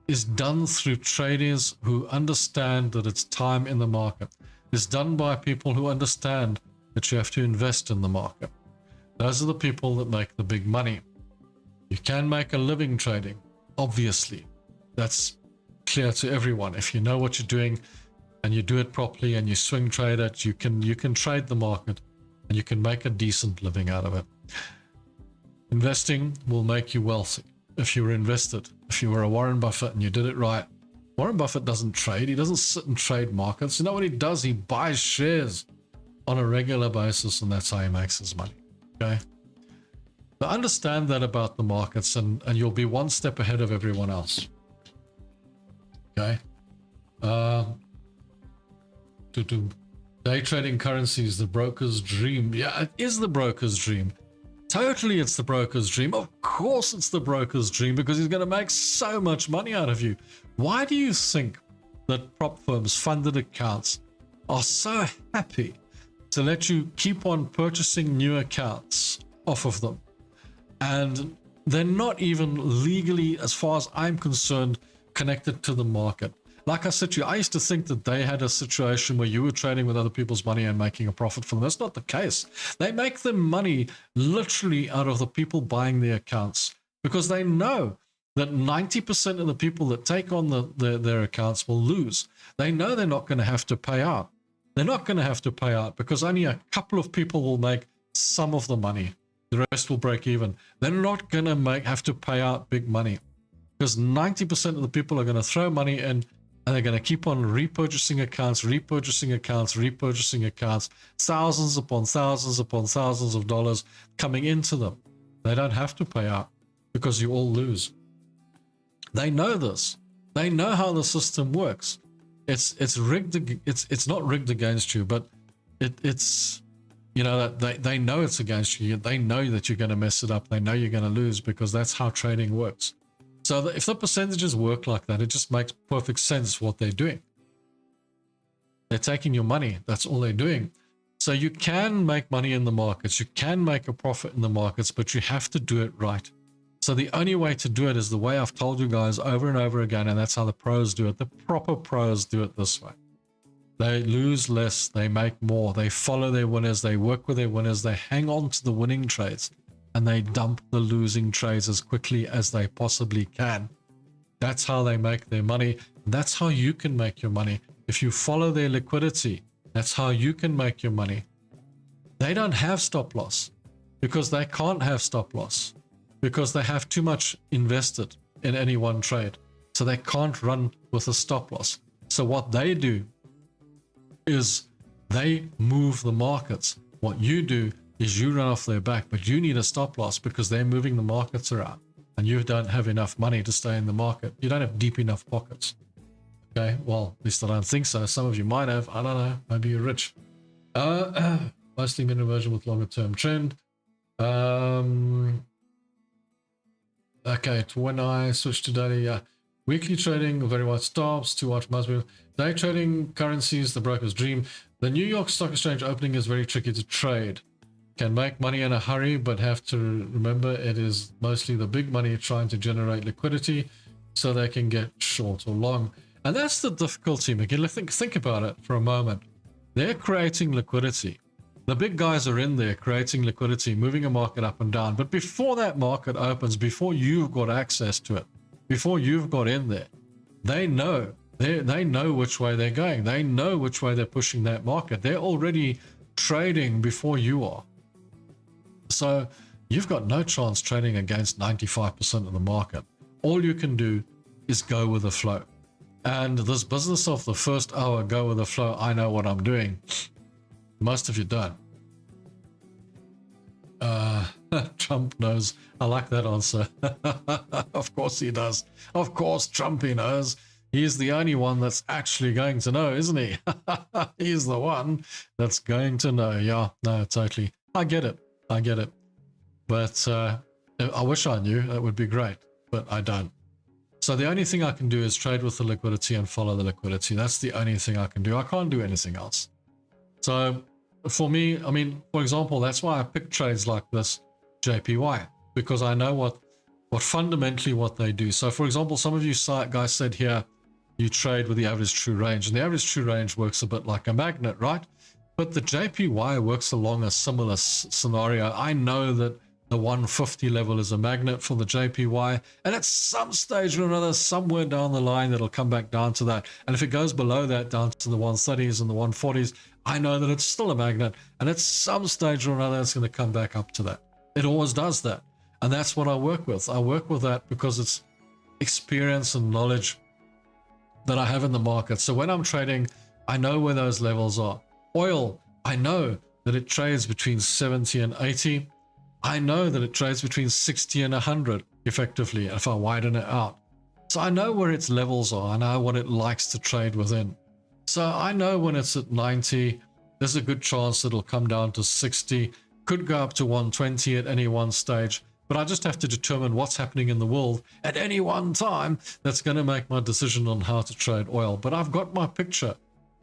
is done through traders who understand that it's time in the market. It's done by people who understand that you have to invest in the market. Those are the people that make the big money. You can make a living trading, obviously. That's clear to everyone. If you know what you're doing and you do it properly and you swing trade it, you can trade the market and you can make a decent living out of it. Investing will make you wealthy if you were invested. If you were a Warren Buffett and you did it right. Warren Buffett doesn't trade. He doesn't sit and trade markets. You know what he does? He buys shares on a regular basis, and that's how he makes his money. Okay? So understand that about the markets, and you'll be one step ahead of everyone else. Okay? Day trading currencies, the broker's dream. Yeah, it is the broker's dream. Totally, it's the broker's dream. Of course it's the broker's dream, because he's going to make so much money out of you. Why do you think that prop firms, funded accounts, are so happy to let you keep on purchasing new accounts off of them? And they're not even legally, as far as I'm concerned, connected to the market. Like I said to you, I used to think that they had a situation where you were trading with other people's money and making a profit from them. That's not the case. They make their money literally out of the people buying the accounts, because they know that 90% of the people that take on their accounts will lose. They know they're not going to have to pay out. They're not going to have to pay out because only a couple of people will make some of the money. The rest will break even. They're not going to have to pay out big money, because 90% of the people are going to throw money in. And they're going to keep on repurchasing accounts, repurchasing accounts, repurchasing accounts, thousands upon thousands of dollars coming into them. They don't have to pay out because you all lose. They know this. They know how the system works. It's rigged. It's not rigged against you, but it's, you know, that they know it's against you. They know that you're going to mess it up. They know you're going to lose, because that's how trading works. So if the percentages work like that, it just makes perfect sense what they're doing. They're taking your money. That's all they're doing. So you can make money in the markets. You can make a profit in the markets, but you have to do it right. So the only way to do it is the way I've told you guys over and over again, and that's how the pros do it. The proper pros do it this way. They lose less. They make more. They follow their winners. They work with their winners. They hang on to the winning trades. And they dump the losing trades as quickly as they possibly can. That's how they make their money. That's how you can make your money. If you follow their liquidity, that's how you can make your money. They don't have stop loss, because they can't have stop loss, because they have too much invested in any one trade. So they can't run with a stop loss. So what they do is they move the markets. What you do is you run off their back, but you need a stop loss because they're moving the markets around and you don't have enough money to stay in the market. You don't have deep enough pockets. Okay, well, at least I don't think so. Some of you might have. I don't know. Maybe you're rich. Mostly min reversion with longer term trend. Okay, when I switch to daily, weekly trading, very wide stops, too much must be. Day trading currencies, the broker's dream. The New York Stock Exchange opening is very tricky to trade. Can make money in a hurry, but have to remember it is mostly the big money trying to generate liquidity so they can get short or long. And that's the difficulty, Miguel. Think about it for a moment. They're creating liquidity. The big guys are in there creating liquidity, moving a market up and down. But before that market opens, before you've got access to it, before you've got in there, they know. They know which way they're going. They know which way they're pushing that market. They're already trading before you are. So you've got no chance trading against 95% of the market. All you can do is go with the flow. And this business of the first hour, go with the flow, I know what I'm doing. Most of you don't. Trump knows. I like that answer. Of course he does. Of course Trumpy knows. He's the only one that's actually going to know, isn't he? He's the one that's going to know. Yeah, no, totally. I get it. I get it. But I wish I knew. That would be great. But I don't. So the only thing I can do is trade with the liquidity and follow the liquidity. That's the only thing I can do. I can't do anything else. So for me, I mean, for example, that's why I pick trades like this JPY, because I know what fundamentally what they do. So for example, some of you guys said here, you trade with the average true range, and the average true range works a bit like a magnet, right? But the JPY works along a similar scenario. I know that the 150 level is a magnet for the JPY, and at some stage or another, somewhere down the line, it'll come back down to that. And if it goes below that, down to the 130s and the 140s, I know that it's still a magnet, and at some stage or another, it's going to come back up to that. It always does that, and that's what I work with. I work with that because it's experience and knowledge that I have in the market. So when I'm trading, I know where those levels are. Oil, I know that it trades between 70 and 80. I know that it trades between 60 and 100 effectively if I widen it out. So I know where its levels are. I know what it likes to trade within. So I know when it's at 90, there's a good chance it'll come down to 60, could go up to 120 at any one stage. But I just have to determine what's happening in the world at any one time. That's going to make my decision on how to trade oil. But I've got my picture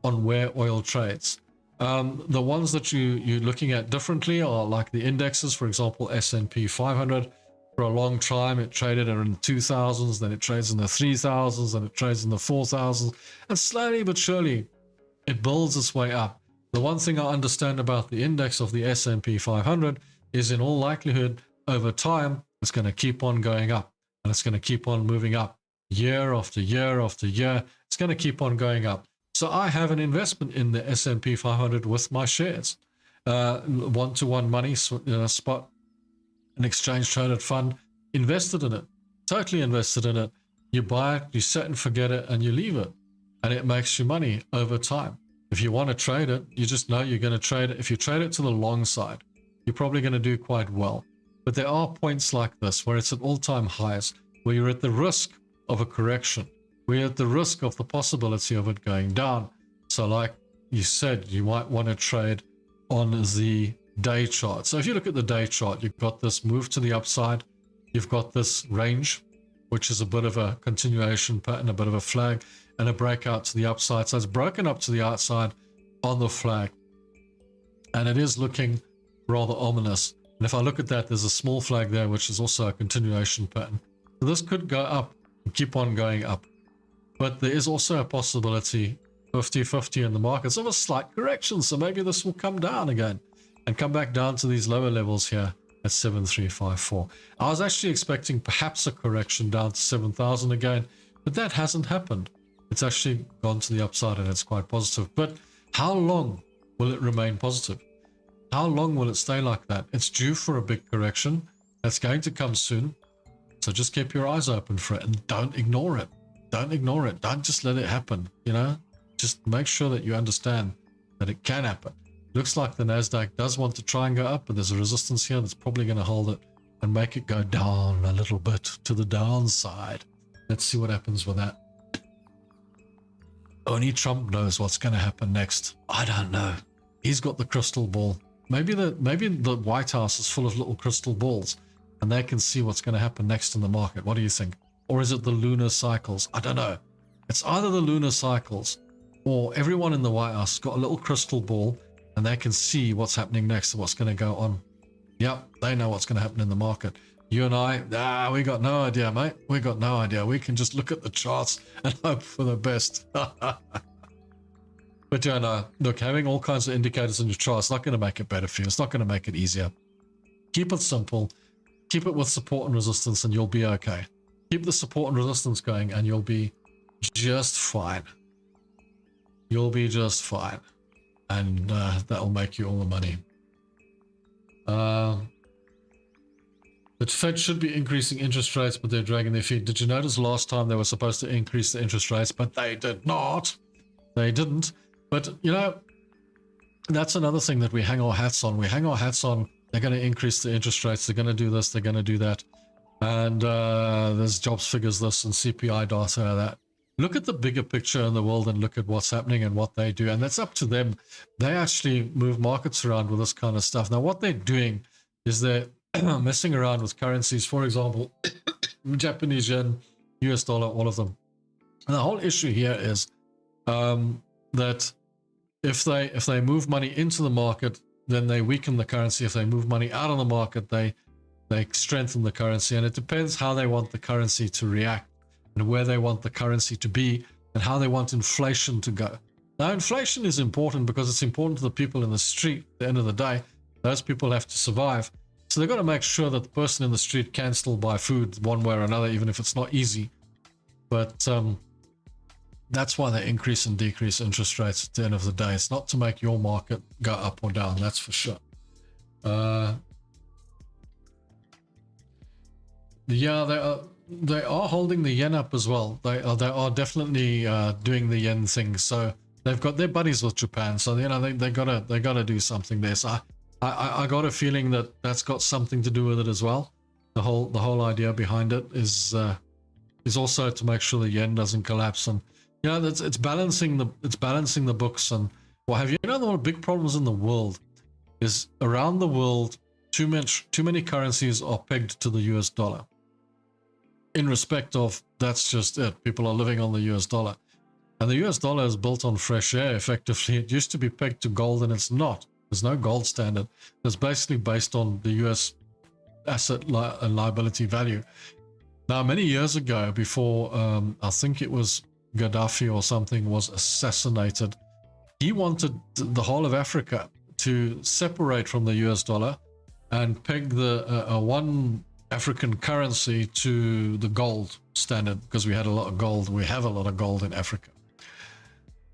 on where oil trades. The ones that you're looking at differently are like the indexes, for example, S&P 500. For a long time, it traded in the 2000s, then it trades in the 3000s, then it trades in the 4000s. And slowly but surely, it builds its way up. The one thing I understand about the index of the S&P 500 is in all likelihood, over time, it's going to keep on going up, and it's going to keep on moving up year after year after year. It's going to keep on going up. So I have an investment in the S&P 500 with my shares, one-to-one money, spot, an exchange traded fund, invested in it, totally invested in it. You buy it, you set and forget it, and you leave it, and it makes you money over time. If you want to trade it, you just know you're going to trade it. If you trade it to the long side, you're probably going to do quite well. But there are points like this where it's at all-time highs, where you're at the risk of a correction. We're at the risk of the possibility of it going down. So like you said, you might want to trade on the day chart. So if you look at the day chart, you've got this move to the upside. You've got this range, which is a bit of a continuation pattern, a bit of a flag, and a breakout to the upside. So it's broken up to the outside on the flag. And it is looking rather ominous. And if I look at that, there's a small flag there, which is also a continuation pattern. So this could go up and keep on going up. But there is also a possibility, 50-50 in the markets, of a slight correction. So maybe this will come down again and come back down to these lower levels here at 7354. I was actually expecting perhaps a correction down to 7,000 again, but that hasn't happened. It's actually gone to the upside and it's quite positive. But how long will it remain positive? How long will it stay like that? It's due for a big correction. That's going to come soon. So just keep your eyes open for it and don't ignore it. Don't ignore it. Don't just let it happen. You know, just make sure that you understand that it can happen. Looks like the NASDAQ does want to try and go up, but there's a resistance here that's probably going to hold it and make it go down a little bit to the downside. Let's see what happens with that. Only Trump knows what's going to happen next. I don't know. He's got the crystal ball. Maybe the White House is full of little crystal balls and they can see what's going to happen next in the market. What do you think? Or is it the lunar cycles? I don't know. It's either the lunar cycles or everyone in the White House has got a little crystal ball and they can see what's happening next and what's going to go on. Yep, they know what's going to happen in the market. You and I, we got no idea, mate. We got no idea. We can just look at the charts and hope for the best. But yeah, no, look, having all kinds of indicators in your chart is not going to make it better for you. It's not going to make it easier. Keep it simple. Keep it with support and resistance and you'll be okay. Keep the support and resistance going and you'll be just fine. You'll be just fine. And that'll make you all the money. The Fed should be increasing interest rates, but they're dragging their feet. Did you notice last time they were supposed to increase the interest rates, but they did not? They didn't. But, you know, that's another thing that we hang our hats on. We hang our hats on, they're going to increase the interest rates, they're going to do this, they're going to do that. And there's jobs figures this and CPI data that. Look at the bigger picture in the world and look at what's happening and what they do. And that's up to them. They actually move markets around with this kind of stuff. Now, what they're doing is they're messing around with currencies. For example, Japanese yen US dollar, all of them. And the whole issue here is that if they move money into the market, then they weaken the currency. If they move money out of the market, they strengthen the currency. And it depends how they want the currency to react and where they want the currency to be and how they want inflation to go. Now, inflation is important because it's important to the people in the street. At the end of the day, those people have to survive. So they've got to make sure that the person in the street can still buy food one way or another, even if it's not easy. But that's why they increase and decrease interest rates at the end of the day. It's not to make your market go up or down, that's for sure. Yeah, they are holding the yen up as well. They are definitely doing the yen thing. So they've got their buddies with Japan. So they gotta do something there. So I got a feeling that that's got something to do with it as well. The whole idea behind it is also to make sure the yen doesn't collapse. And it's balancing the books and what have you. One of the big problems in the world is around the world too many currencies are pegged to the US dollar. In respect of, that's just it. People are living on the US dollar. And the US dollar is built on fresh air, effectively. It used to be pegged to gold, and it's not. There's no gold standard. It's basically based on the US asset and liability value. Now, many years ago, before I think it was Gaddafi or something was assassinated, he wanted the whole of Africa to separate from the US dollar and peg the one African currency to the gold standard, because we had a lot of gold. We have a lot of gold in Africa.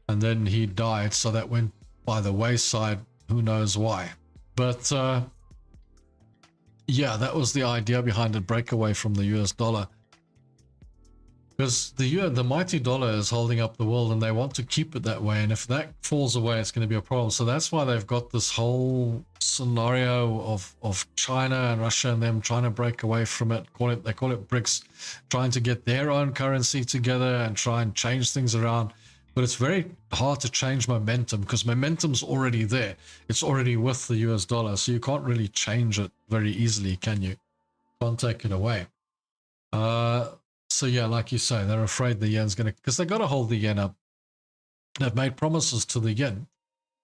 And then he died, so that went by the wayside. Who knows why? But yeah, that was the idea behind it, break away from the US dollar. Because the mighty dollar is holding up the world, and they want to keep it that way. And if that falls away, it's going to be a problem. So that's why they've got this whole scenario of China and Russia and them trying to break away from it. They call it BRICS, trying to get their own currency together and try and change things around. But it's very hard to change momentum, because momentum's already there. It's already with the US dollar. So you can't really change it very easily, can you? Can't take it away. So yeah, like you say, they're afraid the yen's going to, because they got to hold the yen up. They've made promises to the yen,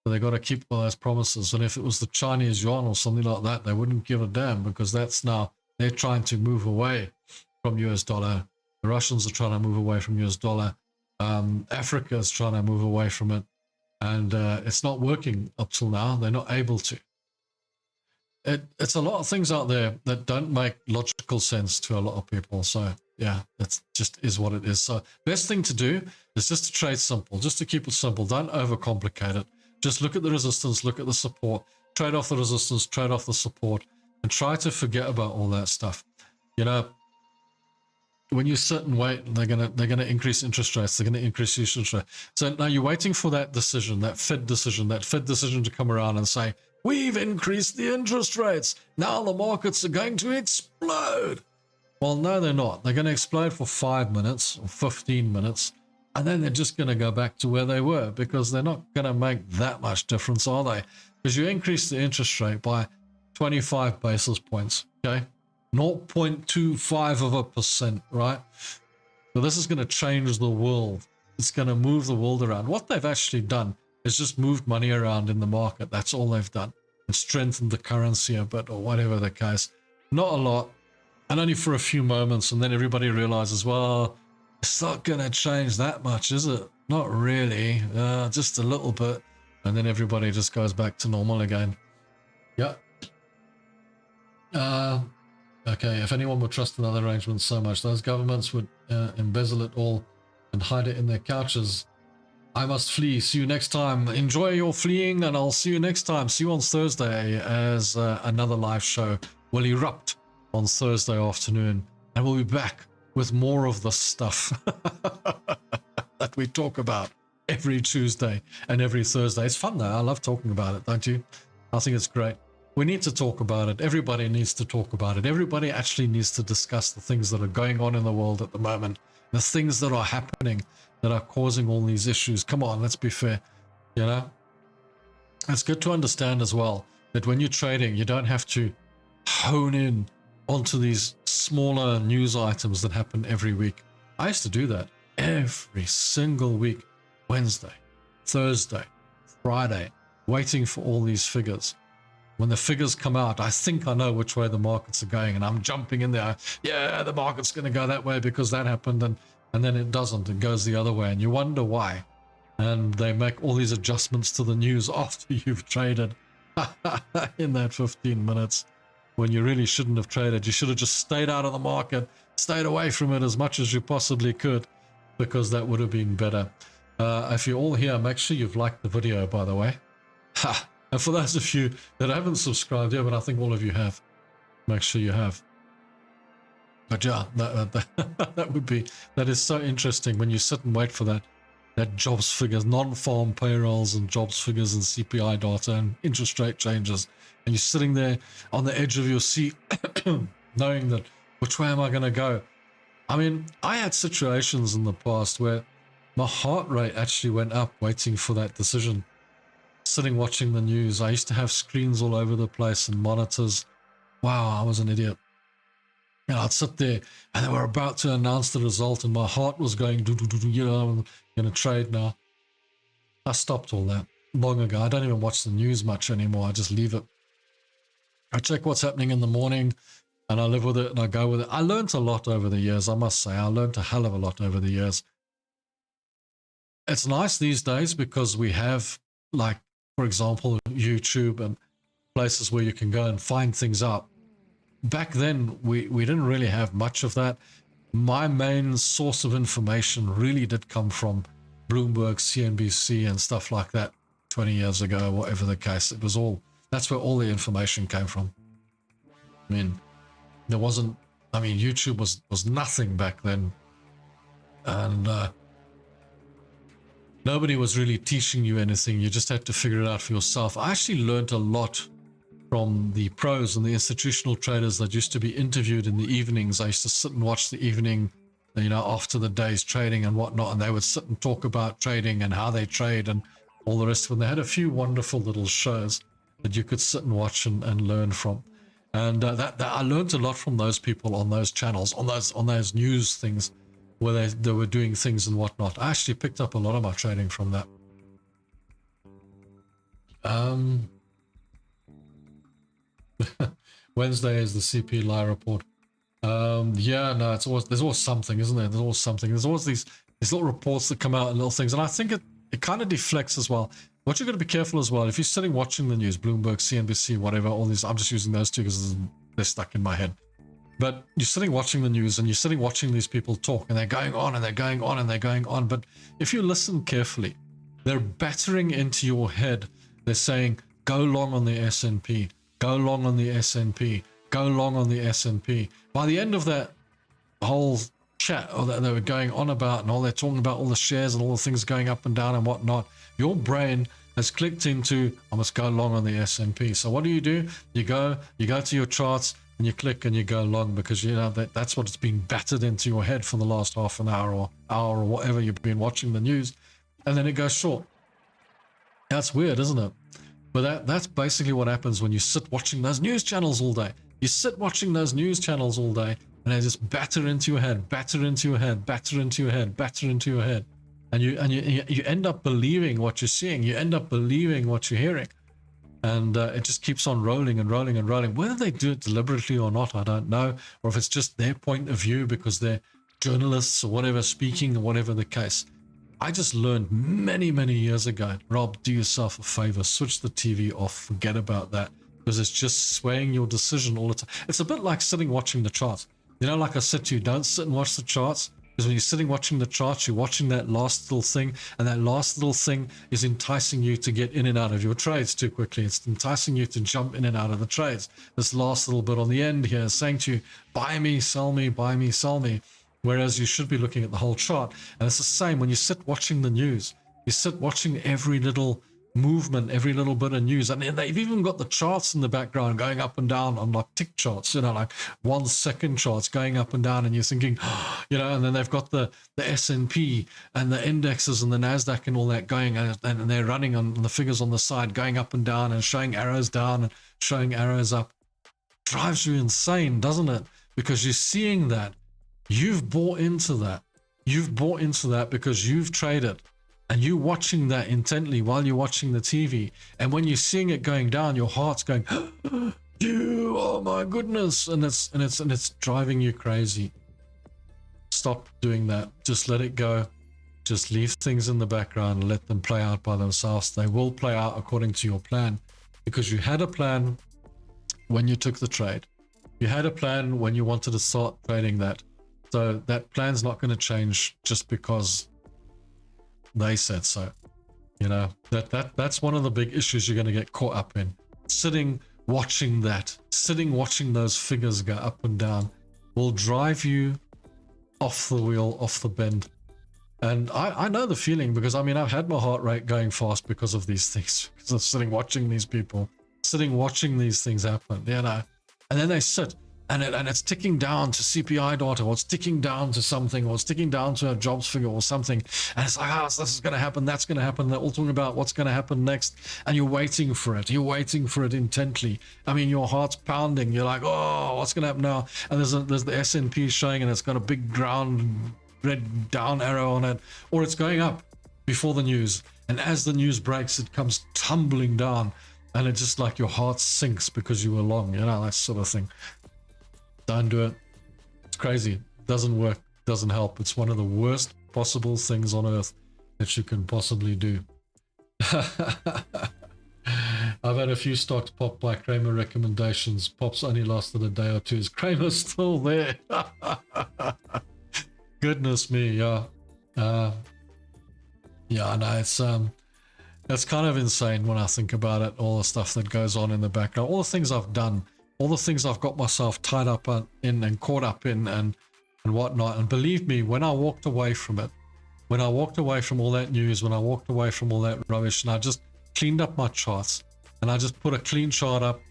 so they got to keep all those promises. And if it was the Chinese yuan or something like that, they wouldn't give a damn, because that's now, they're trying to move away from US dollar. The Russians are trying to move away from US dollar. Africa is trying to move away from it. And it's not working up till now. They're not able to. It's a lot of things out there that don't make logical sense to a lot of people. So yeah, it just is what it is. So best thing to do is just to trade simple, just to keep it simple. Don't overcomplicate it. Just look at the resistance, look at the support, trade off the resistance, trade off the support, and try to forget about all that stuff. When you sit and wait, they're gonna increase interest rates. They're gonna increase interest rates. So now you're waiting for that decision, that Fed decision to come around and say, we've increased the interest rates. Now the markets are going to explode. Well, no, they're not. They're going to explode for 5 minutes or 15 minutes, and then they're just going to go back to where they were, because they're not going to make that much difference, are they? Because you increase the interest rate by 25 basis points, okay? 0.25%, right? So this is going to change the world. It's going to move the world around. What they've actually done is just moved money around in the market. That's all they've done. And strengthened the currency a bit, or whatever the case. Not a lot. And only for a few moments, and then everybody realizes, well, it's not going to change that much, is it? Not really, just a little bit. And then everybody just goes back to normal again. Yeah. Okay, if anyone would trust another arrangement so much, those governments would embezzle it all and hide it in their couches. I must flee. See you next time. Enjoy your fleeing, and I'll see you next time. See you on Thursday, as another live show will erupt on Thursday afternoon, and we'll be back with more of the stuff that we talk about every Tuesday and every Thursday. It's fun though. I love talking about it, don't you? I think it's great. We need to talk about it. Everybody needs to talk about it. Everybody actually needs to discuss the things that are going on in the world at the moment, the things that are happening that are causing all these issues. Come on, let's be fair. It's good to understand as well that when you're trading, you don't have to hone in onto these smaller news items that happen every week. I used to do that every single week, Wednesday, Thursday, Friday, waiting for all these figures. When the figures come out, I think I know which way the markets are going, and I'm jumping in there. Yeah, the market's going to go that way because that happened, and then it doesn't. It goes the other way, and you wonder why. And they make all these adjustments to the news after you've traded in that 15 minutes when you really shouldn't have traded. You should have just stayed out of the market, stayed away from it as much as you possibly could, because that would have been better. If you're all here, make sure you've liked the video, by the way. Ha! And for those of you that haven't subscribed yet, but I think all of you have, make sure you have. But yeah, that is so interesting when you sit and wait for that jobs figures, non-farm payrolls and jobs figures and CPI data and interest rate changes. And you're sitting there on the edge of your seat knowing that, which way am I going to go? I mean, I had situations in the past where my heart rate actually went up waiting for that decision. Sitting watching the news. I used to have screens all over the place and monitors. Wow, I was an idiot. And I'd sit there and they were about to announce the result and my heart was going, you know, I'm going to trade now. I stopped all that long ago. I don't even watch the news much anymore. I just leave it. I check what's happening in the morning and I live with it and I go with it. I learned a lot over the years, I must say. I learned a hell of a lot over the years. It's nice these days because we have, like, for example, YouTube and places where you can go and find things out. Back then, we didn't really have much of that. My main source of information really did come from Bloomberg, CNBC, and stuff like that 20 years ago, whatever the case. It was all, that's where all the information came from. I mean, there wasn't, I mean, YouTube was nothing back then. And nobody was really teaching you anything. You just had to figure it out for yourself. I actually learned a lot from the pros and the institutional traders that used to be interviewed in the evenings. I used to sit and watch the evening, you know, after the day's trading and whatnot, and they would sit and talk about trading and how they trade and all the rest of it. They had a few wonderful little shows that you could sit and watch and learn from. And that I learned a lot from those people on those channels, on those news things, where they were doing things and whatnot. I actually picked up a lot of my trading from that. Wednesday is the CP lie report. Yeah, no, it's always, there's always something, isn't there? There's always something. There's always these little reports that come out and little things, and I think it kind of deflects as well. What you've got to be careful as well, if you're sitting watching the news, Bloomberg, CNBC, whatever, all these, I'm just using those two because they're stuck in my head. But you're sitting watching the news and you're sitting watching these people talk and they're going on and they're going on and they're going on. But if you listen carefully, they're battering into your head. They're saying, go long on the S&P, go long on the S&P, go long on the S&P. By the end of that whole chat or that they were going on about and all they're talking about all the shares and all the things going up and down and whatnot, your brain has clicked into, I must go long on the S&P. So what do? You go to your charts and you click and you go long because you know that's what it's been battered into your head for the last half an hour or whatever you've been watching the news, and then it goes short. That's weird, isn't it? But that's basically what happens when you sit watching those news channels all day. You sit watching those news channels all day and they just batter into your head, batter into your head, batter into your head, batter into your head. And you end up believing what you're seeing. You end up believing what you're hearing. And it just keeps on rolling and rolling and rolling. Whether they do it deliberately or not, I don't know. Or if it's just their point of view because they're journalists or whatever, speaking or whatever the case. I just learned many, many years ago, Rob, do yourself a favor, switch the TV off, forget about that. Because it's just swaying your decision all the time. It's a bit like sitting watching the charts. You know, like I said to you, don't sit and watch the charts. Because when you're sitting watching the charts, you're watching that last little thing, and that last little thing is enticing you to get in and out of your trades too quickly. It's enticing you to jump in and out of the trades. This last little bit on the end here is saying to you, buy me, sell me, buy me, sell me. Whereas you should be looking at the whole chart. And it's the same when you sit watching the news. You sit watching every little movement, every little bit of news, and they've even got the charts in the background going up and down on like tick charts, you know, like 1 second charts going up and down, and you're thinking, you know, and then they've got the S&P and the indexes and the NASDAQ and all that going, and they're running on the figures on the side going up and down and showing arrows down and showing arrows up. Drives you insane, doesn't it? Because you're seeing that, you've bought into that, You've bought into that because you've traded, and you're watching that intently while you're watching the TV. And when you're seeing it going down, your heart's going, oh my goodness, and it's driving you crazy. Stop doing that. Just let it go. Just leave things in the background and let them play out by themselves. They will play out according to your plan, because you had a plan when you took the trade. You had a plan when you wanted to start trading that. So that plan's not going to change just because they said so. You know, that's one of the big issues you're going to get caught up in. Sitting watching watching those figures go up and down will drive you off the wheel, off the bend. And I know the feeling, because I mean, I've had my heart rate going fast because of these things, because of sitting watching these people, watching these things happen, you know. And then they sit, and it's ticking down to CPI data, or it's ticking down to something, or it's ticking down to a jobs figure or something. And it's like, this is going to happen, that's going to happen. They're all talking about what's going to happen next. And you're waiting for it. You're waiting for it intently. I mean, your heart's pounding. You're like, oh, what's going to happen now? And there's the S&P showing, and it's got a big ground red down arrow on it, or it's going up before the news. And as the news breaks, it comes tumbling down. And it's just like your heart sinks because you were long, you know, that sort of thing. Don't do it. It's crazy. Doesn't work. Doesn't help. It's one of the worst possible things on earth that you can possibly do. I've had a few stocks pop by Kramer recommendations. Pops only lasted a day or two. Is Kramer still there? Goodness me, yeah. Yeah, no, it's kind of insane when I think about it, all the stuff that goes on in the background, all the things I've done, all the things I've got myself tied up in and caught up in and whatnot. And believe me, when I walked away from it, when I walked away from all that news, when I walked away from all that rubbish, and I just cleaned up my charts, and I just put a clean chart up,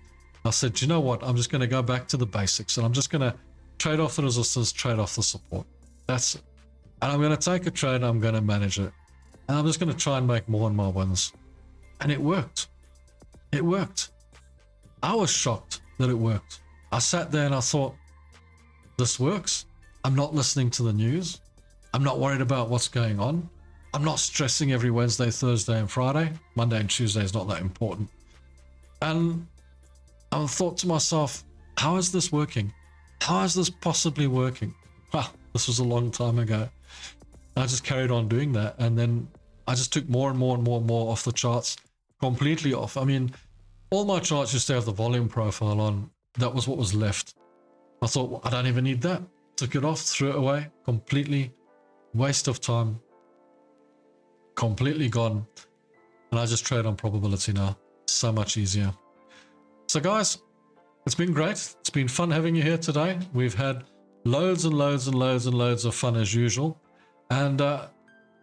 I said, you know what, I'm just going to go back to the basics, and I'm just going to trade off the resistance, trade off the support. That's it. And I'm going to take a trade, I'm going to manage it. And I'm just going to try and make more and more wins. And it worked. It worked. I was shocked that it worked. I sat there and I thought, this works. I'm not listening to the news. I'm not worried about what's going on. I'm not stressing every Wednesday, Thursday, and Friday. Monday and Tuesday is not that important. And I thought to myself, how is this working? How is this possibly working? Well, this was a long time ago. I just carried on doing that, and then I just took more and more and more and more off the charts, completely off. I mean, all my charts used to have the volume profile on. That was what was left. I thought, well, I don't even need that. Took it off, threw it away, completely waste of time, completely gone. And I just trade on probability now. So much easier. So guys, it's been great. It's been fun having you here today. We've had loads and loads and loads and loads of fun as usual. And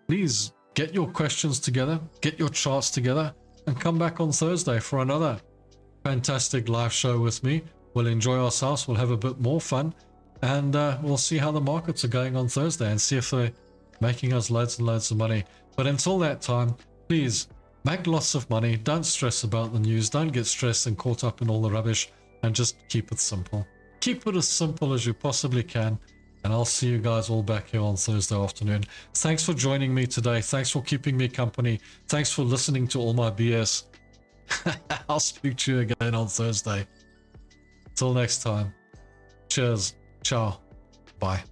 please get your questions together, get your charts together, and come back on Thursday for another fantastic live show with me. We'll enjoy ourselves, we'll have a bit more fun, and we'll see how the markets are going on Thursday and see if they're making us loads and loads of money. But until that time, please make lots of money. Don't stress about the news. Don't get stressed and caught up in all the rubbish, and just keep it simple. Keep it as simple as you possibly can. And I'll see you guys all back here on Thursday afternoon. Thanks for joining me today. Thanks for keeping me company. Thanks for listening to all my BS. I'll speak to you again on Thursday. Till next time. Cheers. Ciao. Bye.